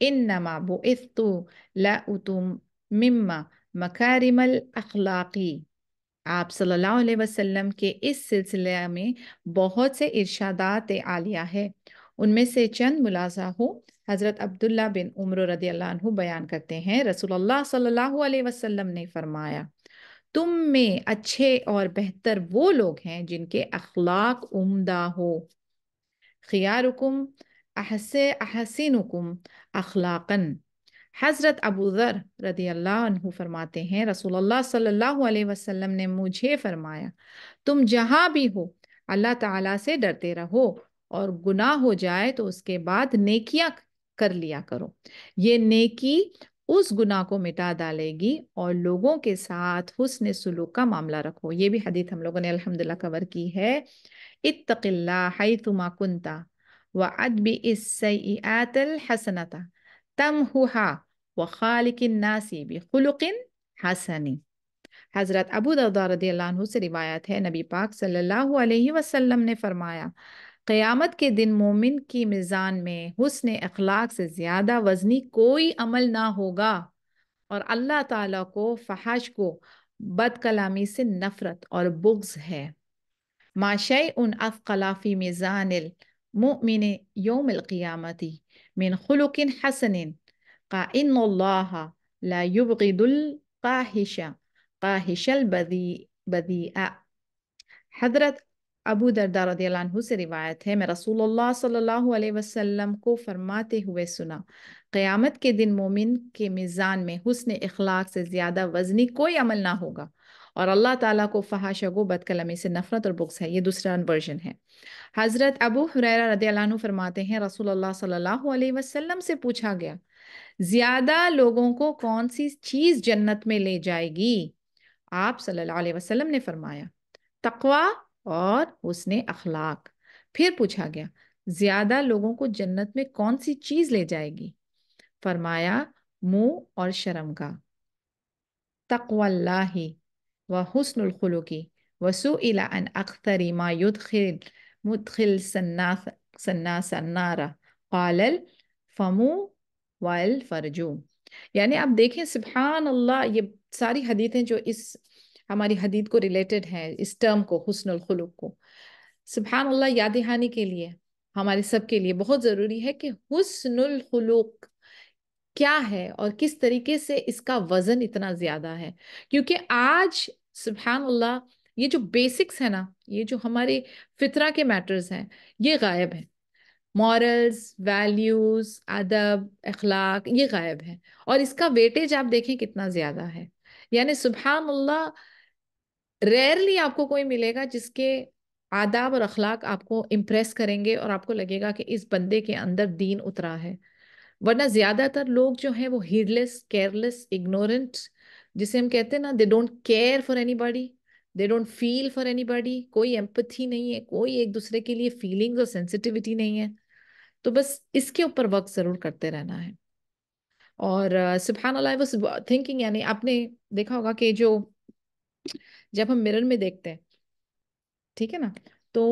انما بعثت لأتمم مکارم الاخلاقی. آپ صلی اللہ علیہ وسلم کے اس سلسلے میں بہت سے ارشادات عالیہ ہے. ان میں سے چند ملاحظہ ہوں. حضرت عبداللہ بن عمر رضی اللہ عنہ بیان کرتے ہیں، رسول اللہ صلی اللہ علیہ وسلم نے فرمایا، تم میں اچھے اور بہتر وہ لوگ ہیں جن کے اخلاق عمدہ ہو. خیارکم احسنکم اخلاقا. حضرت ابو ذر رضی اللہ عنہ فرماتے ہیں رسول اللہ صلی اللہ علیہ وسلم نے مجھے فرمایا تم جہاں بھی ہو اللہ تعالیٰ سے ڈرتے رہو اور گناہ ہو جائے تو اس کے بعد نیکیاں کر لیا کرو. یہ نیکی اس گناہ کو مٹا ڈالے گی اور لوگوں کے ساتھ حسن سلوک کا معاملہ رکھو. یہ بھی حدیث ہم لوگوں نے الحمدللہ کور کی ہے. اتق اللہ حیثما کنت واتبع السیئات الحسنۃ تمحها وخالق الناس بخلق حسن. حضرت ابو درداء رضی اللہ عنہ سے روایت ہے نبی پاک صلی اللہ علیہ وسلم نے فرمایا قیامت کے دن مومن کی میزان میں حسن اخلاق سے زیادہ وزنی کوئی عمل نہ ہوگا اور اللہ تعالیٰ کو فحش کو بد کلامی سے نفرت اور بغض ہے. ما شیء اثقل فی میزان المؤمن یوم القیامت من خلق حسن ان اللہ لا یبغض الفاحش فاحش البذیء. حضرت ابو درداء رضی اللہ عنہ سے روایت ہے میں رسول اللہ صلی اللہ علیہ وسلم کو فرماتے ہوئے سنا قیامت کے دن مومن کے میزان میں حسن اخلاق سے زیادہ وزنی کوئی عمل نہ ہوگا اور اللہ تعالیٰ کو فحش و بد کلامی سے نفرت اور بغض ہے. یہ دوسرا ورژن ہے. حضرت ابو ہریرہ رضی اللہ عنہ فرماتے ہیں رسول اللہ صلی اللہ علیہ وسلم سے پوچھا گیا زیادہ لوگوں کو کون سی چیز جنت میں لے جائے گی؟ آپ صلی اللہ علیہ وسلم نے فرمایا تقوی اور حسن اخلاق. پھر پوچھا گیا زیادہ لوگوں کو جنت میں کون سی چیز لے جائے گی؟ فرمایا منہ اور شرم کا. تقوی اللہ و حسن الخلق وسئل عن اکثر ما مدخل سناس النار قال الفم والفرج. یعنی آپ دیکھیں سبحان اللہ یہ ساری حدیثیں جو اس ہماری حدیث کو ریلیٹڈ ہیں اس ٹرم کو حسن الخلق کو سبحان اللہ یاد دہانی کے لیے ہمارے سب کے لیے بہت ضروری ہے کہ حسن الخلق کیا ہے اور کس طریقے سے اس کا وزن اتنا زیادہ ہے. کیونکہ آج سبحان اللہ یہ جو بیسکس ہے نا یہ جو ہمارے فطرہ کے میٹرز ہیں یہ غائب ہیں. مورلز ویلیوز ادب اخلاق یہ غائب ہے اور اس کا ویٹیج آپ دیکھیں کتنا زیادہ ہے. یعنی سبحان اللہ ریئرلی آپ کو کوئی ملے گا جس کے آداب اور اخلاق آپ کو امپریس کریں گے اور آپ کو لگے گا کہ اس بندے کے اندر دین اترا ہے. ورنہ زیادہ تر لوگ جو ہیں وہ ہیڈلیس کیئرلیس اگنورنٹ جسے ہم کہتے ہیں نا they don't care for anybody they don't feel for anybody. کوئی ایمپتھی نہیں ہے کوئی ایک دوسرے کے لیے فیلنگز اور سینسٹیوٹی نہیں ہے. تو بس اس کے اوپر ورک ضرور کرتے رہنا ہے. اور سبحان اللہ واز تھنکنگ یعنی آپ نے دیکھا ہوگا کہ جو جب ہم مرر میں دیکھتے ہیں ٹھیک ہے نا تو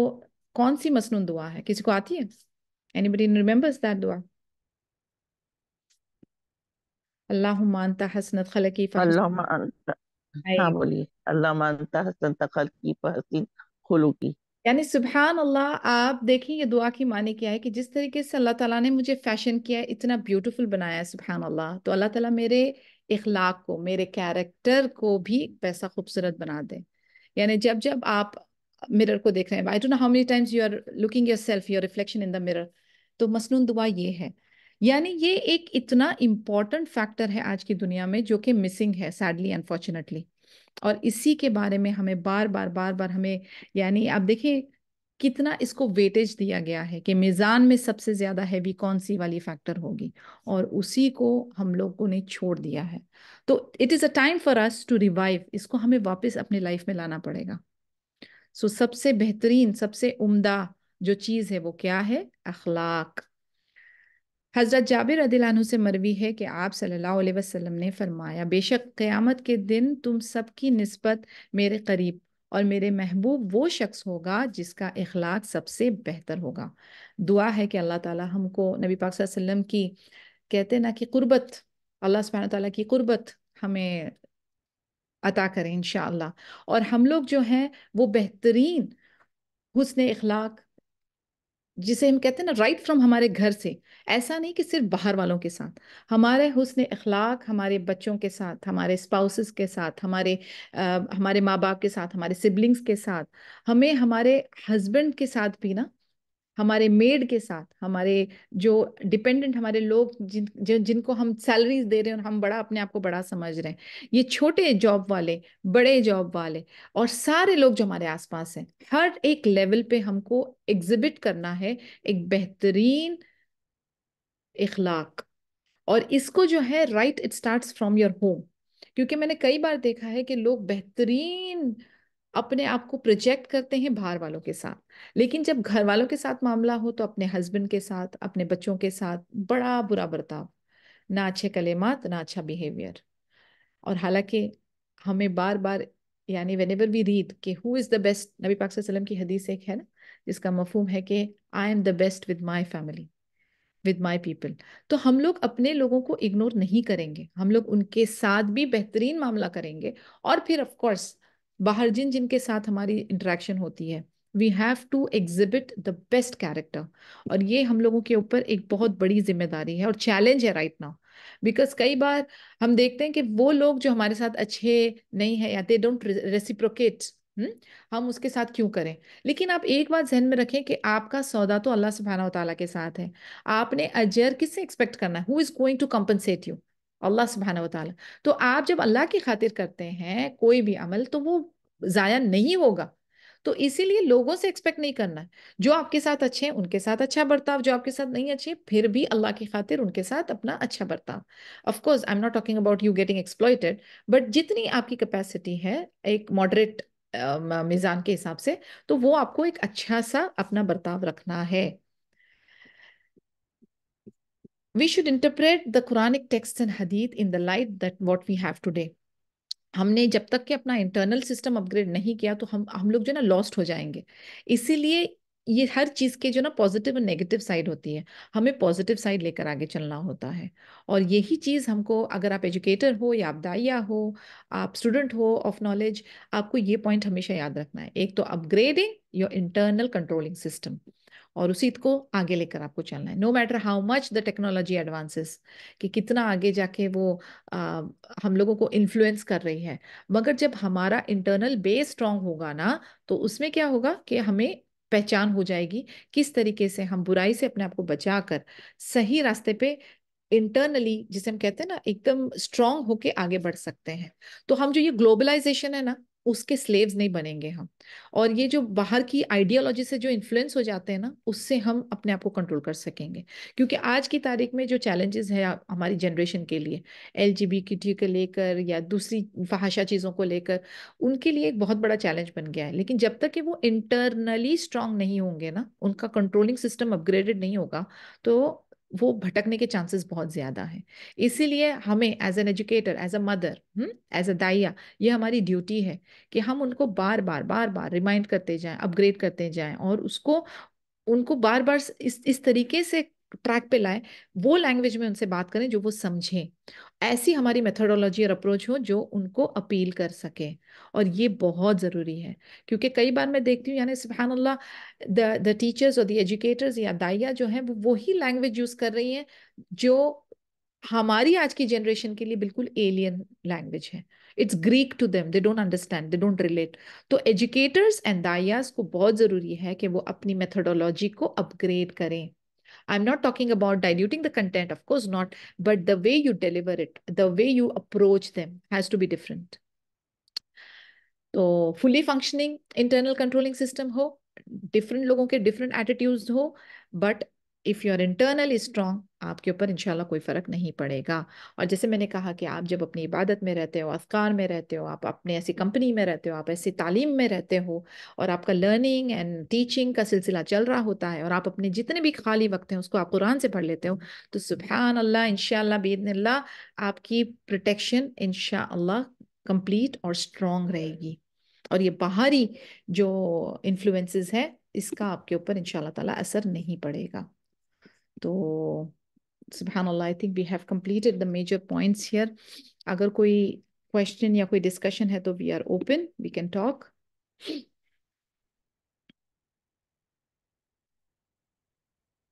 کون سی مسنون دعا ہے کسی کو آتی ہے؟ anybody remembers that دعا؟ اللہم انت حسنت خلقی اللہم انت، ہاں فحسن. بولیے. اللہم انت حسن تخلقی فحسن خلقی. یعنی سبحان اللہ آپ دیکھیں یہ دعا کی معنی کیا ہے کہ جس طریقے سے اللہ تعالیٰ نے مجھے فیشن کیا ہے اتنا بیوٹیفل بنایا ہے سبحان اللہ تو اللہ تعالیٰ میرے اخلاق کو میرے کیریکٹر کو بھی ویسا خوبصورت بنا دے. یعنی جب جب آپ مرر کو دیکھ رہے ہیں I don't know how many times you are looking yourself your reflection in the mirror تو مسنون دعا یہ ہے. یعنی یہ ایک اتنا امپورٹنٹ فیکٹر ہے آج کی دنیا میں جو کہ مسنگ ہے سیڈلی انفارچونیٹلی اور اسی کے بارے میں ہمیں بار بار ہمیں یعنی آپ دیکھیں کتنا اس کو ویٹیج دیا گیا ہے کہ میزان میں سب سے زیادہ ہیوی کون سی والی فیکٹر ہوگی اور اسی کو ہم لوگوں نے چھوڑ دیا ہے. تو it is a time for us to revive اس کو ہمیں واپس اپنے لائف میں لانا پڑے گا. سو سب سے بہترین سب سے عمدہ جو چیز ہے وہ کیا ہے؟ اخلاق. حضرت جابر رضی اللہ عنہ سے مروی ہے کہ آپ صلی اللہ علیہ وسلم نے فرمایا بے شک قیامت کے دن تم سب کی نسبت میرے قریب اور میرے محبوب وہ شخص ہوگا جس کا اخلاق سب سے بہتر ہوگا. دعا ہے کہ اللہ تعالی ہم کو نبی پاک صلی اللہ علیہ وسلم کی کہتے ہیں نا کہ قربت اللہ سبحانہ تعالیٰ کی قربت ہمیں عطا کریں انشاءاللہ اور ہم لوگ جو ہیں وہ بہترین حسن اخلاق جسے ہم کہتے ہیں نا رائٹ فرام ہمارے گھر سے. ایسا نہیں کہ صرف باہر والوں کے ساتھ. ہمارے حسن اخلاق ہمارے بچوں کے ساتھ، ہمارے اسپاؤسز کے ساتھ، ہمارے ماں باپ کے ساتھ، ہمارے سبلنگس کے ساتھ، ہمیں ہمارے ہسبینڈ کے ساتھ بھی نا، ہمارے میڈ کے ساتھ، ہمارے جو ڈپینڈنٹ ہمارے لوگ جن کو ہم سیلریز دے رہے ہیں اور ہم بڑا اپنے آپ کو بڑا سمجھ رہے ہیں، یہ چھوٹے جاب والے، بڑے جاب والے، اور سارے لوگ جو ہمارے آس پاس ہیں، ہر ایک لیول پہ ہم کو ایگزبٹ کرنا ہے ایک بہترین اخلاق. اور اس کو جو ہے right it starts from your home. کیونکہ میں نے کئی بار دیکھا ہے کہ لوگ بہترین اپنے آپ کو پروجیکٹ کرتے ہیں باہر والوں کے ساتھ، لیکن جب گھر والوں کے ساتھ معاملہ ہو تو اپنے ہسبینڈ کے ساتھ، اپنے بچوں کے ساتھ بڑا برا برتاؤ، نہ اچھے کلمات، نہ اچھا بیہیویئر. اور حالانکہ ہمیں بار بار یعنی وین ایور وی ریڈ کہ ہو از دا بیسٹ، نبی پاک صلی اللہ علیہ وسلم کی حدیث ایک ہے نا جس کا مفہوم ہے کہ I am the best with my family, with my people. تو ہم لوگ اپنے لوگوں کو اگنور نہیں کریں گے، ہم لوگ ان کے ساتھ بھی بہترین معاملہ کریں گے. اور پھر آف کورس باہر جن جن کے ساتھ ہماری انٹریکشن ہوتی ہے، we have to exhibit the best character. اور یہ ہم لوگوں کے اوپر ایک بہت بڑی ذمہ داری ہے اور چیلنج ہے رائٹ ناؤ. بیکاز کئی بار ہم دیکھتے ہیں کہ وہ لوگ جو ہمارے ساتھ اچھے نہیں ہیں یا دے ڈونٹ ریسیپروکیٹ، ہم اس کے ساتھ کیوں کریں. لیکن آپ ایک بات ذہن میں رکھیں کہ آپ کا سودا تو اللہ سبحانہ و تعالیٰ کے ساتھ ہے. آپ نے اجر کس سے ایکسپیکٹ کرنا ہے؟ Who is going to compensate you? اللہ سبحانہ و تعالیٰ. تو آپ جب اللہ کی خاطر کرتے ہیں کوئی بھی عمل تو وہ ضائع نہیں ہوگا. تو اسی لیے لوگوں سے ایکسپیکٹ نہیں کرنا ہے. جو آپ کے ساتھ اچھے ہیں ان کے ساتھ اچھا برتاؤ، جو آپ کے ساتھ نہیں اچھے پھر بھی اللہ کی خاطر ان کے ساتھ اپنا اچھا برتاؤ. Of course I am not talking about you getting exploited, but جتنی آپ کی کیپیسٹی ہے ایک ماڈریٹ میزان کے حساب سے، تو وہ آپ کو ایک اچھا سا اپنا برتاؤ رکھنا ہے. We should interpret the Quranic texts and hadith in the light that what we have today. ہم نے جب تک کہ اپنا انٹرنل سسٹم اپ گریڈ نہیں کیا تو ہم لوگ جو نا لاسٹ ہو جائیں گے. اسی لیے یہ ہر چیز کے جو نا پازیٹیو اور نیگیٹو سائڈ ہوتی ہے، ہمیں پازیٹیو سائڈ لے کر آگے چلنا ہوتا ہے. اور یہی چیز ہم کو، اگر آپ ایجوکیٹر ہو یا آپ داعیہ ہو، آپ اسٹوڈنٹ ہو آف نالج، آپ کو یہ پوائنٹ ہمیشہ یاد رکھنا ہے. ایک تو upgrading your internal controlling system, اور اسی کو آگے لے کر آپ کو چلنا ہے. No matter how much the technology advances, کہ کتنا آگے جا کے وہ ہم لوگوں کو انفلوئنس کر رہی ہے، مگر جب ہمارا انٹرنل بیس اسٹرانگ ہوگا نا تو اس میں کیا ہوگا کہ ہمیں پہچان ہو جائے گی کس طریقے سے ہم برائی سے اپنے آپ کو بچا کر صحیح راستے پہ انٹرنلی، جسے ہم کہتے ہیں نا ایک دم اسٹرانگ ہو کے آگے بڑھ سکتے ہیں. تو ہم جو یہ گلوبلائزیشن ہے نا اس کے سلیوز نہیں بنیں گے ہم. اور یہ جو باہر کی آئیڈیالوجی سے جو انفلوئنس ہو جاتے ہیں نا اس سے ہم اپنے آپ کو کنٹرول کر سکیں گے. کیونکہ آج کی تاریخ میں جو چیلنجز ہے ہماری جنریشن کے لیے، LGBTQ کو لے کر یا دوسری فحاشہ چیزوں کو لے کر، ان کے لیے ایک بہت بڑا چیلنج بن گیا ہے. لیکن جب تک کہ وہ انٹرنلی اسٹرانگ نہیں ہوں گے نا، ان کا کنٹرولنگ سسٹم اپ گریڈڈ نہیں ہوگا، تو وہ بھٹکنے کے چانسز بہت زیادہ ہیں. اسی لیے ہمیں as an educator, as a mother, as a دائیا، یہ ہماری ڈیوٹی ہے کہ ہم ان کو بار بار ریمائنڈ کرتے جائیں، اپ گریڈ کرتے جائیں، اور ان کو بار بار اس طریقے سے ٹریک پہ لائیں، وہ لینگویج میں ان سے بات کریں جو وہ سمجھیں. ایسی ہماری میتھڈولوجی اور اپروچ ہو جو ان کو اپیل کر سکے. اور یہ بہت ضروری ہے، کیونکہ کئی بار میں دیکھتی ہوں یعنی سبحان اللہ دا ٹیچرز اور دی ایجوکیٹرز یا داعیہ جو ہیں وہ وہی لینگویج یوز کر رہی ہیں جو ہماری آج کی جنریشن کے لیے بالکل ایلین لینگویج ہے. It's Greek to them, they don't understand, they don't relate. تو ایجوکیٹرز اینڈ داعیاز کو بہت ضروری ہے کہ وہ اپنی میتھڈولوجی کو اپ گریڈ کریں. I'm not talking about diluting the content, of course not, but the way you deliver it, the way you approach them has to be different. تو fully functioning internal controlling system ہو، different لوگوں کے different attitudes ہو، but if you are internally strong, آپ کے اوپر انشاءاللہ کوئی فرق نہیں پڑے گا. اور جیسے میں نے کہا کہ آپ جب اپنی عبادت میں رہتے ہو، اذکار میں رہتے ہو، آپ اپنے ایسی کمپنی میں رہتے ہو، آپ ایسی تعلیم میں رہتے ہو، اور آپ کا لرننگ اینڈ ٹیچنگ کا سلسلہ چل رہا ہوتا ہے، اور آپ اپنے جتنے بھی خالی وقت ہیں اس کو آپ قرآن سے پڑھ لیتے ہو، تو سبحان اللہ، انشاءاللہ باذن اللہ آپ کی پروٹیکشن انشاءاللہ کمپلیٹ اور اسٹرانگ رہے گی. اور یہ باہری جو انفلوئنسز ہے اس کا آپ کے اوپر انشاءاللہ تعالیٰ اثر نہیں پڑے گا. تو سبحان اللہ، I think we have completed the major points here. اگر کوئی کوشچن یا کوئی ڈسکشن ہے تو we are open, we can talk.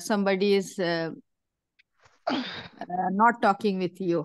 somebody is not talking with you,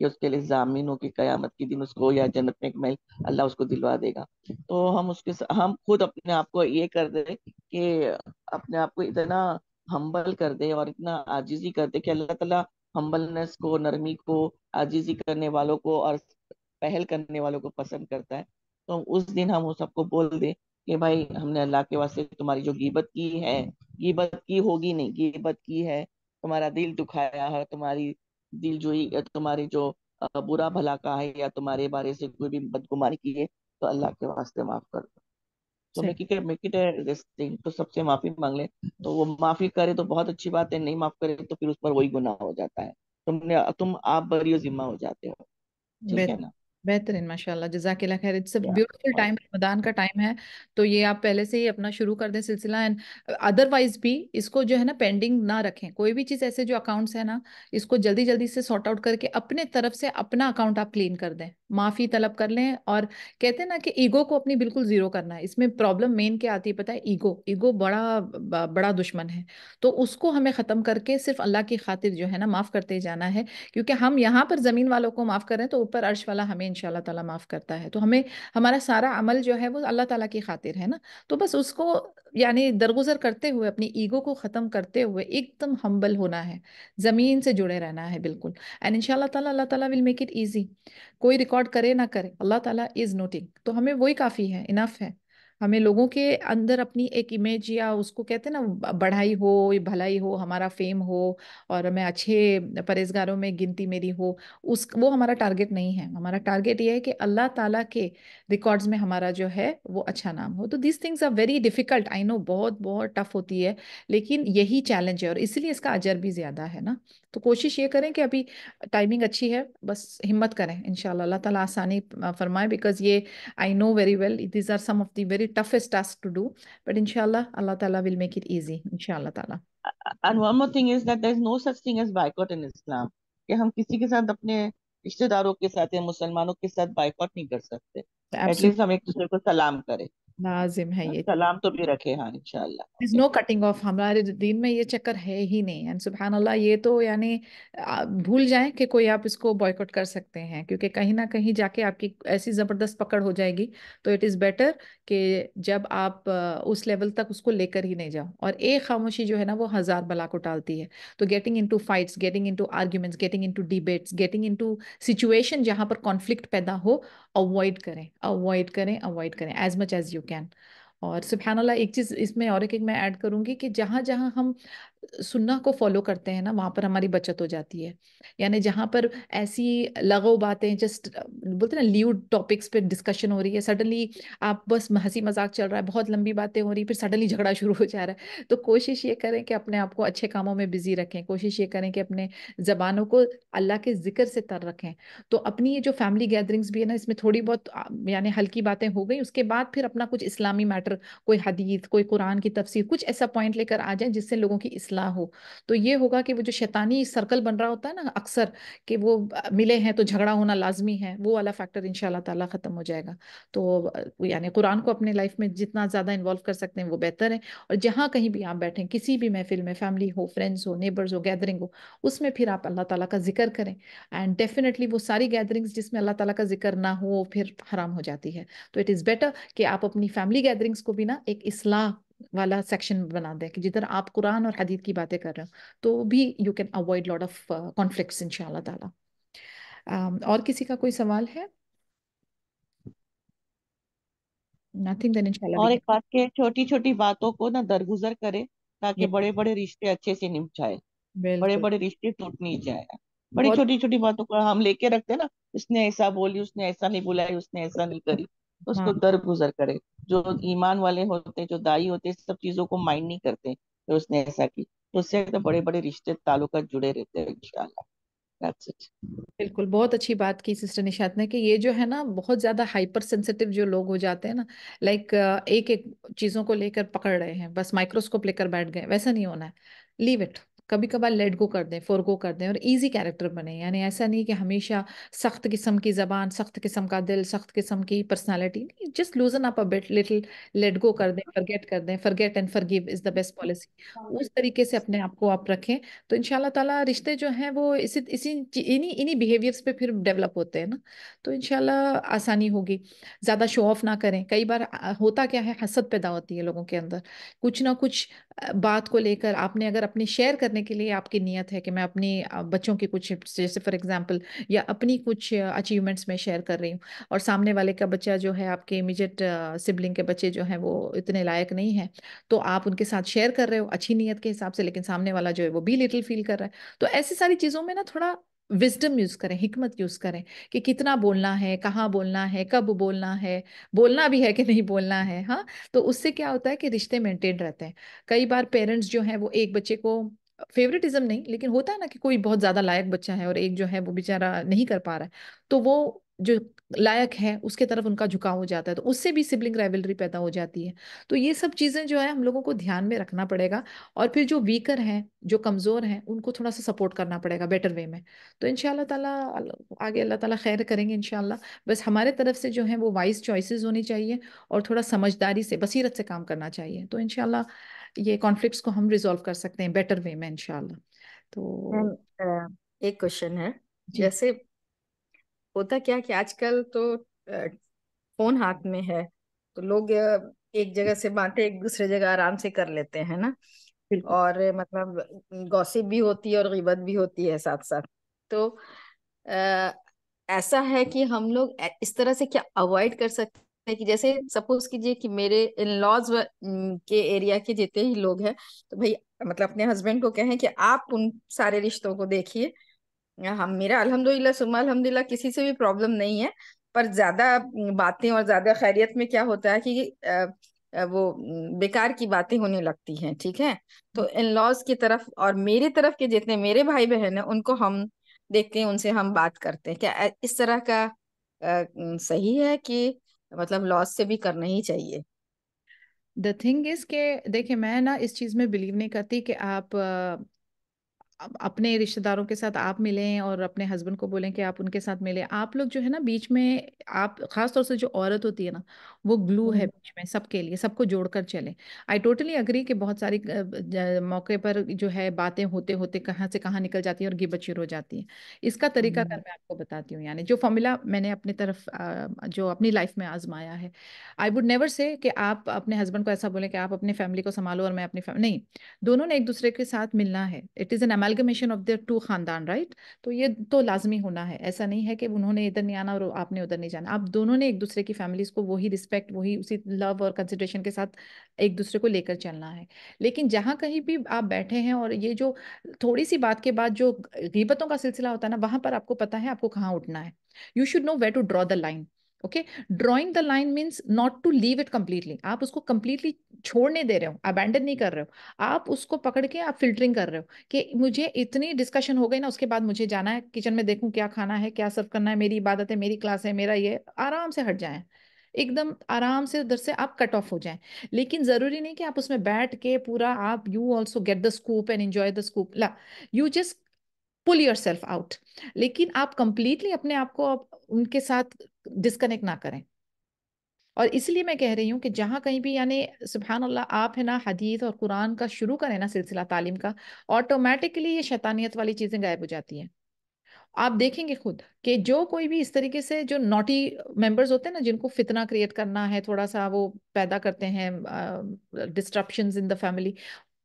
کہ اس کے لیے ضامن ہو کہ قیامت کے دن اس کو یا جنت میں ایک محل اللہ اس کو دلوا دے گا. تو ہم ہم خود اپنے آپ کو یہ کر دیں کہ اپنے آپ کو اتنا ہمبل کر دے اور اتنا عاجزی کر دے کہ اللہ تعالیٰ ہمبلنس کو، نرمی کو، عاجزی کرنے والوں کو اور پہل کرنے والوں کو پسند کرتا ہے. تو اس دن ہم سب کو بول دیں کہ بھائی ہم نے اللہ کے واسطے تمہاری جو غیبت کی ہے، غیبت کی ہوگی نہیں، غیبت کی ہے، تمہارا دل دکھایا ہے، تمہاری دل جوئی، تمہاری جو برا بھلا کہا ہے یا تمہارے بارے سے کوئی بھی بدگمانی کی ہے، تو اللہ کے واسطے معاف کر دو. تو صحیح. میک اٹ دس تھنگ، تو سب سے معافی مانگ لیں. تو وہ معافی کرے تو بہت اچھی بات ہے، نہیں معاف کرے تو پھر اس پر وہی گناہ ہو جاتا ہے. آپ بری و ذمہ ہو جاتے ہو. ٹھیک ہے بہتر نا؟ بہترین، ماشاء اللہ، جزاک اللہ خیر. اٹس اے یا بیوٹیفل ٹائم، رمضان کا ٹائم ہے. تو یہ آپ پہلے سے ہی اپنا شروع کر دیں سلسلہ. اینڈ ادر وائز بھی اس کو جو ہے نا پینڈنگ نہ رکھیں. کوئی بھی چیز ایسے جو اکاؤنٹس ہے نا، اس کو جلدی جلدی سے سارٹ آؤٹ کر کے اپنے طرف سے اپنا اکاؤنٹ آپ کلین کر دیں، معافی طلب کر لیں. اور کہتے ہیں نا کہ ایگو کو اپنی بالکل زیرو کرنا ہے. اس میں پرابلم مین کیا آتی ہے پتہ ہے؟ ایگو بڑا دشمن ہے. تو اس کو ہمیں ختم کر کے صرف اللہ کی خاطر جو ہے نا معاف کرتے جانا ہے. کیونکہ ہم یہاں پر زمین والوں کو معاف کریں تو اوپر عرش والا ہمیں انشاءاللہ تعالیٰ معاف کرتا ہے. تو ہمیں ہمارا سارا عمل جو ہے وہ اللہ تعالیٰ کی خاطر ہے نا. تو بس اس کو یعنی درگزر کرتے ہوئے اپنی ایگو کو ختم کرتے ہوئے ایک دم ہمبل ہونا ہے، زمین سے جڑے رہنا ہے بالکل. اینڈ انشاءاللہ تعالیٰ اللہ تعالیٰ ول میک اٹ ایزی. کوئی ریکارڈ کرے نہ کرے، اللہ تعالیٰ از نوٹنگ. تو ہمیں وہی کافی ہے، انف ہے. ہمیں لوگوں کے اندر اپنی ایک امیج یا اس کو کہتے ہیں نا بڑھائی ہو، بھلائی ہو، ہمارا فیم ہو اور میں اچھے پرہیزگاروں میں گنتی میری ہو، وہ ہمارا ٹارگیٹ نہیں ہے. ہمارا ٹارگیٹ یہ ہے کہ اللہ تعالیٰ کے ریکارڈز میں ہمارا جو ہے وہ اچھا نام ہو. تو these things are very difficult, I know بہت بہت ٹف ہوتی ہے، لیکن یہی چیلنج ہے اور اسی لیے اس کا اجر بھی زیادہ ہے نا. تو کوشش یہ کریں کہ ابھی ٹائمنگ اچھی ہے، بس ہمت کریں، انشاءاللہ اللہ تعالیٰ آسانی فرمائے. بیکاز یہ I know very well these are some of the very toughest task to do, but انشاءاللہ اللہ تعالیٰ ول میک اٹ ایزی انشاءاللہ تعالیٰ. And one more thing is that there is no such thing as boycott in Islam. کہ ہم کسی کے ساتھ اپنے رشتہ داروں کے ساتھ یا مسلمانوں کے ساتھ بائیکاٹ نہیں کر سکتے. ایٹ ایبسلیوٹ لیسٹ ہم ایک دوسرے کو سلام کریں، لازم ہے یہ. سلام تو بھی رکھے. ہاں انشاءاللہ. از نو کٹنگ آف، ہمارے دین میں یہ چکر ہے ہی نہیں. اینڈ سبحان اللہ، یہ تو یعنی بھول جائیں کہ کوئی آپ اس کو بوائکٹ کر سکتے ہیں، کیونکہ کہیں نہ کہیں جا کے آپ کی ایسی زبردست پکڑ ہو جائے گی. تو اٹ از بیٹر کہ جب آپ اس لیول تک اس کو لے کر ہی نہیں جاؤ. اور ایک خاموشی جو ہے نا وہ ہزار بلا کو ٹالتی ہے. تو getting into fights, getting into arguments, getting into debates, getting into situation جہاں پر کانفلکٹ پیدا ہو، اوائڈ کریں، اوائڈ کریں، اوائڈ کریں as much as you can. اور سبحان اللہ ایک چیز اس میں اور ایک میں ایڈ کروں گی کہ جہاں جہاں ہم سننا کو فالو کرتے ہیں نا وہاں پر ہماری بچت ہو جاتی ہے. یعنی جہاں پر ایسی لغو باتیں جسٹ بولتے ہیں نا لیوڈ ٹاپکس پہ ڈسکشن ہو رہی ہے، سڈنلی آپ بس ہنسی مذاق چل رہا ہے، بہت لمبی باتیں ہو رہی، پھر سڈنلی جھگڑا شروع ہو جا رہا ہے. تو کوشش یہ کریں کہ اپنے آپ کو اچھے کاموں میں بزی رکھیں. کوشش یہ کریں کہ اپنے زبانوں کو اللہ کے ذکر سے تر رکھیں. تو اپنی یہ جو فیملی گیدرنگز بھی ہے نا، اس میں تھوڑی بہت یعنی ہلکی باتیں ہو گئی، اس کے بعد پھر اپنا کچھ اسلامی میٹر، کوئی حدیث، کوئی قرآن کی تفسیر، کچھ ایسا پوائنٹ لے کر آ جائیں جس سے لوگوں کی اصلاح ہو. تو یہ ہوگا کہ وہ جو شیطانی سرکل بن رہا ہوتا ہے نا اکثر، کہ وہ ملے ہیں تو جھگڑا ہونا لازمی ہے، وہ والا فیکٹر انشاءاللہ تعالیٰ ختم ہو جائے گا. تو یعنی قرآن کو اپنے لائف میں جتنا زیادہ انوالو کر سکتے ہیں وہ بہتر ہے. اور جہاں کہیں بھی آپ بیٹھیں، کسی بھی محفل میں، فیملی ہو، فرینڈز ہو، نیبرز ہو، گیدرنگ ہو، اس میں پھر آپ اللہ تعالیٰ کا ذکر کریں. اینڈ ڈیفینیٹلی وہ ساری گیدرنگز جس میں اللہ تعالیٰ کا ذکر نہ ہو وہ پھر حرام ہو جاتی ہے. تو اٹ از بیٹر کہ آپ اپنی فیملی گیدرنگز کو بھی نا ایک اصلاح والا سیکشن بنا دیں، کہ جدھر آپ قرآن اور حدیث کی باتیں کر رہے ہو تو بھی you can avoid lot of conflicts in شاء اللہ تعالیٰ. اور کسی کا کوئی سوال ہے؟ نتھنگ، دین ان شاء اللہ وی اور ایک کین. بات کہ چھوٹی چھوٹی باتوں کو نہ درگزر کرے تاکہ بڑے بڑے رشتے اچھے سے نمٹائے. بڑے بالکل. بڑے رشتے ٹوٹ نہیں جائے. بڑی بہت چھوٹی چھوٹی باتوں کو ہم لے کے رکھتے ہیں نا، اس نے ایسا بولی، اس نے ایسا نہیں بلائی، اس نے ایسا نہیں کری، اس ہاں کو درگزر کرے. جو ایمان والے ہوتے، جو دائی ہوتے، سب چیزوں کو مائنڈ نہیں کرتے کہ اس نے ایسا کی. تو اس سے تو بڑے بڑے رشتے تعلقات جڑے رہتے ہیں انشاءاللہ. That's it. بالکل، بہت اچھی بات کی سسٹر نشاط نے، کہ یہ جو ہے نا بہت زیادہ ہائپر سینسٹیو جو لوگ ہو جاتے ہیں نا، لائک ایک ایک چیزوں کو لے کر پکڑ رہے ہیں، بس مائکروسکوپ لے کر بیٹھ گئے، ویسا نہیں ہونا ہے. لیو اٹ، کبھی کبھار لیٹ گو کر دیں، فورگو کر دیں اور ایزی کیریکٹر بنے. یعنی ایسا نہیں کہ ہمیشہ سخت قسم کی زبان، سخت قسم کا دل، سخت قسم کی پرسنالٹی. نہیں، just loosen up bit little, let go کر دیں، فرگیٹ کر دیں. Forget and forgive is the best policy. اس طریقے سے اپنے آپ کو آپ رکھیں تو ان شاء اللہ تعالیٰ رشتے جو ہیں وہ انہی بیہیویئرس پہ پھر ڈیولپ ہوتے ہیں نا. تو ان شاء اللہ آسانی ہوگی. زیادہ شو آف نہ کریں. کئی بار ہوتا کیا ہے، حسد پیدا ہوتی ہے لوگوں کے اندر. کچھ نہ کچھ بات کو لے کر آپ نے اگر اپنی شیئر کرنے کے لیے آپ کی نیت ہے کہ میں اپنی بچوں کی کچھ، جیسے فار ایگزامپل، یا اپنی کچھ اچیومنٹس میں شیئر کر رہی ہوں، اور سامنے والے کا بچہ جو ہے، آپ کے امیجیٹ سبلنگ کے بچے جو ہیں وہ اتنے لائق نہیں ہیں، تو آپ ان کے ساتھ شیئر کر رہے ہو اچھی نیت کے حساب سے، لیکن سامنے والا جو ہے وہ بھی لٹل فیل کر رہا ہے. تو ایسی ساری چیزوں میں نا تھوڑا وزڈم یوز کریں، حکمت یوز کریں کہ کتنا بولنا ہے، کہاں بولنا ہے، کب بولنا ہے، بولنا بھی ہے کہ نہیں بولنا ہے. ہاں، تو اس سے کیا ہوتا ہے کہ رشتے مینٹین رہتے ہیں. کئی بار پیرنٹس جو ہیں وہ ایک بچے کو، فیوریٹزم نہیں لیکن ہوتا ہے نا کہ کوئی بہت زیادہ لائق بچہ ہے اور ایک جو ہے وہ بیچارہ نہیں کر پا رہا ہے، تو وہ جو لائق ہے اس کے طرف ان کا جھکاؤ ہو جاتا ہے، تو اس سے بھی سبلنگ رائولری پیدا ہو جاتی ہے. تو یہ سب چیزیں جو ہے ہم لوگوں کو دھیان میں رکھنا پڑے گا، اور پھر جو ویکر ہیں، جو کمزور ہیں، ان کو تھوڑا سا سپورٹ کرنا پڑے گا بیٹر وے میں. تو ان شاء اللہ تعالیٰ آگے اللہ تعالیٰ خیر کریں گے انشاءاللہ. بس ہمارے طرف سے جو ہیں وہ وائز چوائسیز ہونی چاہیے، اور تھوڑا سمجھداری سے، بصیرت سے کام کرنا چاہیے. تو انشاءاللہ یہ کانفلکٹس کو ہم ریزولو کر سکتے ہیں بیٹر وے میں انشاءاللہ. تو میم، ایک کوشچن ہے. جی جیسے ہوتا کیا کہ آج کل تو فون ہاتھ میں ہے، تو لوگ ایک جگہ سے باتیں ایک دوسرے جگہ آرام سے کر لیتے ہیں نا. بالکل. اور مطلب گوسپ بھی ہوتی ہے اور غیبت بھی ہوتی ہے ساتھ ساتھ. تو ایسا ہے کہ ہم لوگ اس طرح سے کیا اوائڈ کر سکتے ہیں کہ جیسے سپوز کیجئے کہ میرے ان لاز کے ایریا کے جتنے ہی لوگ ہیں، تو بھائی مطلب اپنے ہسبینڈ کو کہیں کہ آپ ان سارے رشتوں کو دیکھیے. ہم میرا الحمدللہ ثم الحمدللہ کسی سے بھی پرابلم نہیں ہے، پر زیادہ باتیں اور زیادہ خیریت میں کیا ہوتا ہے کہ وہ بیکار کی باتیں ہونے لگتی ہیں. ٹھیک ہے، تو ان لاز کی طرف اور میری طرف کے جتنے میرے بھائی بہن ہیں ان کو ہم دیکھتے ہیں، ان سے ہم بات کرتے ہیں. کیا اس طرح کا صحیح ہے کہ مطلب لاز سے بھی کرنا ہی چاہیے؟ دا تھنگ از کہ دیکھیں، میں نا اس چیز میں بلیو نہیں کرتی کہ آپ اپنے رشتہ داروں کے ساتھ آپ ملیں اور اپنے ہسبینڈ کو بولیں کہ آپ ان کے ساتھ ملیں. آپ لوگ جو ہے نا بیچ میں، آپ خاص طور سے جو عورت ہوتی ہے نا، وہ گلو ہے بیچ میں سب کے لیے، سب کو جوڑ کر چلیں. آئی ٹوٹلی اگری کہ بہت ساری موقع پر جو ہے باتیں ہوتے ہوتے کہاں سے کہاں نکل جاتی ہیں اور غیبت شروع ہو جاتی ہے. اس کا طریقہ کار میں آپ کو بتاتی ہوں، یعنی جو فارمولا میں نے اپنی طرف جو اپنی لائف میں آزمایا ہے. آئی وڈ نیور سے کہ آپ اپنے ہسبینڈ کو ایسا بولیں کہ آپ اپنی فیملی کو سنبھالو اور میں اپنی نہیں. دونوں نے ایک دوسرے کے ساتھ ملنا ہے. It is an amalgamation of their two خاندان، رائٹ. تو یہ تو لازمی ہونا ہے. ایسا نہیں ہے کہ انہوں نے ادھر نہیں آنا اور آپ نے ادھر نہیں جانا. آپ دونوں نے ایک دوسرے کی فیملیز کو وہی رسپیکٹ، وہی اسی لو اور کنسیڈریشن کے ساتھ ایک دوسرے کو لے کر چلنا ہے. لیکن جہاں کہیں بھی آپ بیٹھے ہیں اور یہ جو تھوڑی سی بات کے بعد جو غیبتوں کا سلسلہ ہوتا ہے نا، وہاں پر آپ کو پتا ہے آپ کو کہاں اٹھنا ہے. You should know where to draw the line. Okay, drawing the line means not to leave it completely. آپ اس کو کمپلیٹلی چھوڑ نہیں دے رہے ہو، ابینڈن نہیں کر رہے ہو. آپ اس کو پکڑ کے آپ فلٹرنگ کر رہے ہو کہ مجھے اتنی ڈسکشن ہو گئی نا، اس کے بعد مجھے جانا ہے کچن میں، دیکھوں کیا کھانا ہے، کیا سرو کرنا ہے، میری عبادت ہے، میری کلاس ہے، میرا یہ. آرام سے ہٹ جائیں، ایک دم آرام سے ادھر سے آپ کٹ آف ہو جائیں. لیکن ضروری نہیں کہ آپ اس میں بیٹھ کے پورا آپ you also get the scope and enjoy the scope. لا، you just pull yourself out. لیکن آپ کمپلیٹلی اپنے آپ کو ان کے ساتھ ڈسکنیکٹ نہ کریں. اور اس لیے میں کہہ رہی ہوں کہ جہاں کہیں بھی، یعنی سبحان اللہ، آپ ہے نا حدیث اور قرآن کا شروع کریں نا سلسلہ تعلیم کا، آٹومیٹکلی یہ شیطانیت والی چیزیں غائب ہو جاتی ہیں. آپ دیکھیں گے خود کہ جو کوئی بھی اس طریقے سے جو نوٹی ممبرز ہوتے ہیں نا، جن کو فتنہ کریٹ کرنا ہے، تھوڑا سا وہ پیدا کرتے ہیں ڈسٹرپشنز ان دا فیملی،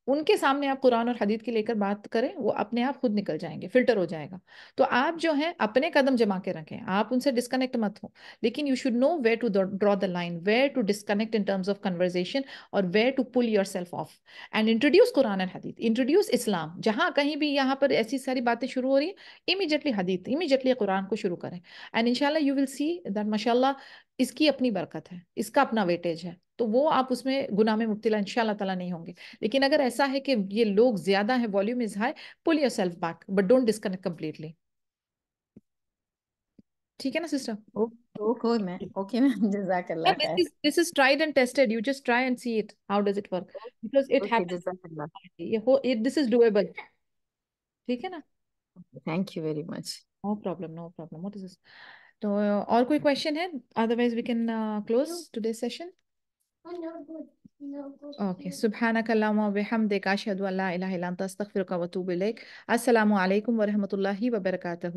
ان کے سامنے آپ قرآن اور حدیث کی لے کر بات کریں، وہ اپنے آپ خود نکل جائیں گے، فلٹر ہو جائے گا. تو آپ جو ہیں اپنے قدم جما کے رکھیں، آپ ان سے ڈسکنیکٹ مت ہو. لیکن you should know where to draw the line, where to disconnect in terms of conversation, اور where to pull yourself off and introduce قرآن اینڈ حدیث، انٹروڈیوس اسلام. جہاں کہیں بھی یہاں پر ایسی ساری باتیں شروع ہو رہی ہیں، امیجیٹلی حدیث، امیجیٹلی قرآن کو شروع کریں. اینڈ انشاءاللہ یو ول سی دیٹ ماشاء اللہ اس کی اپنی برکت ہے، اس کا اپنا ویٹیج ہے. تو وہ آپ اس میں گناہ میں مبتلا ان شاء اللہ تعالیٰ نہیں ہوں گے. لیکن اگر ایسا ہے کہ یہ لوگ زیادہ ہیں، volume is high, pull yourself back but don't disconnect completely. ٹھیک ہے نا سسٹر؟ اوکے میم، جزاک اللہ خیر. This is tried and tested. You just try and see it. How does it work? Because it okay, happens. جزاک اللہ. This is doable. ٹھیک ہے نا؟ Thank you very much. No problem, no problem. What is this? تو اور کوئی question ہے؟ Otherwise we can close today session. Okay, سبحانک اللہم و بحمدک، اشہد ان لا الہ الا انت، استغفرک و اتوب الیک. السلام علیکم ورحمۃ اللہ وبرکاتہ.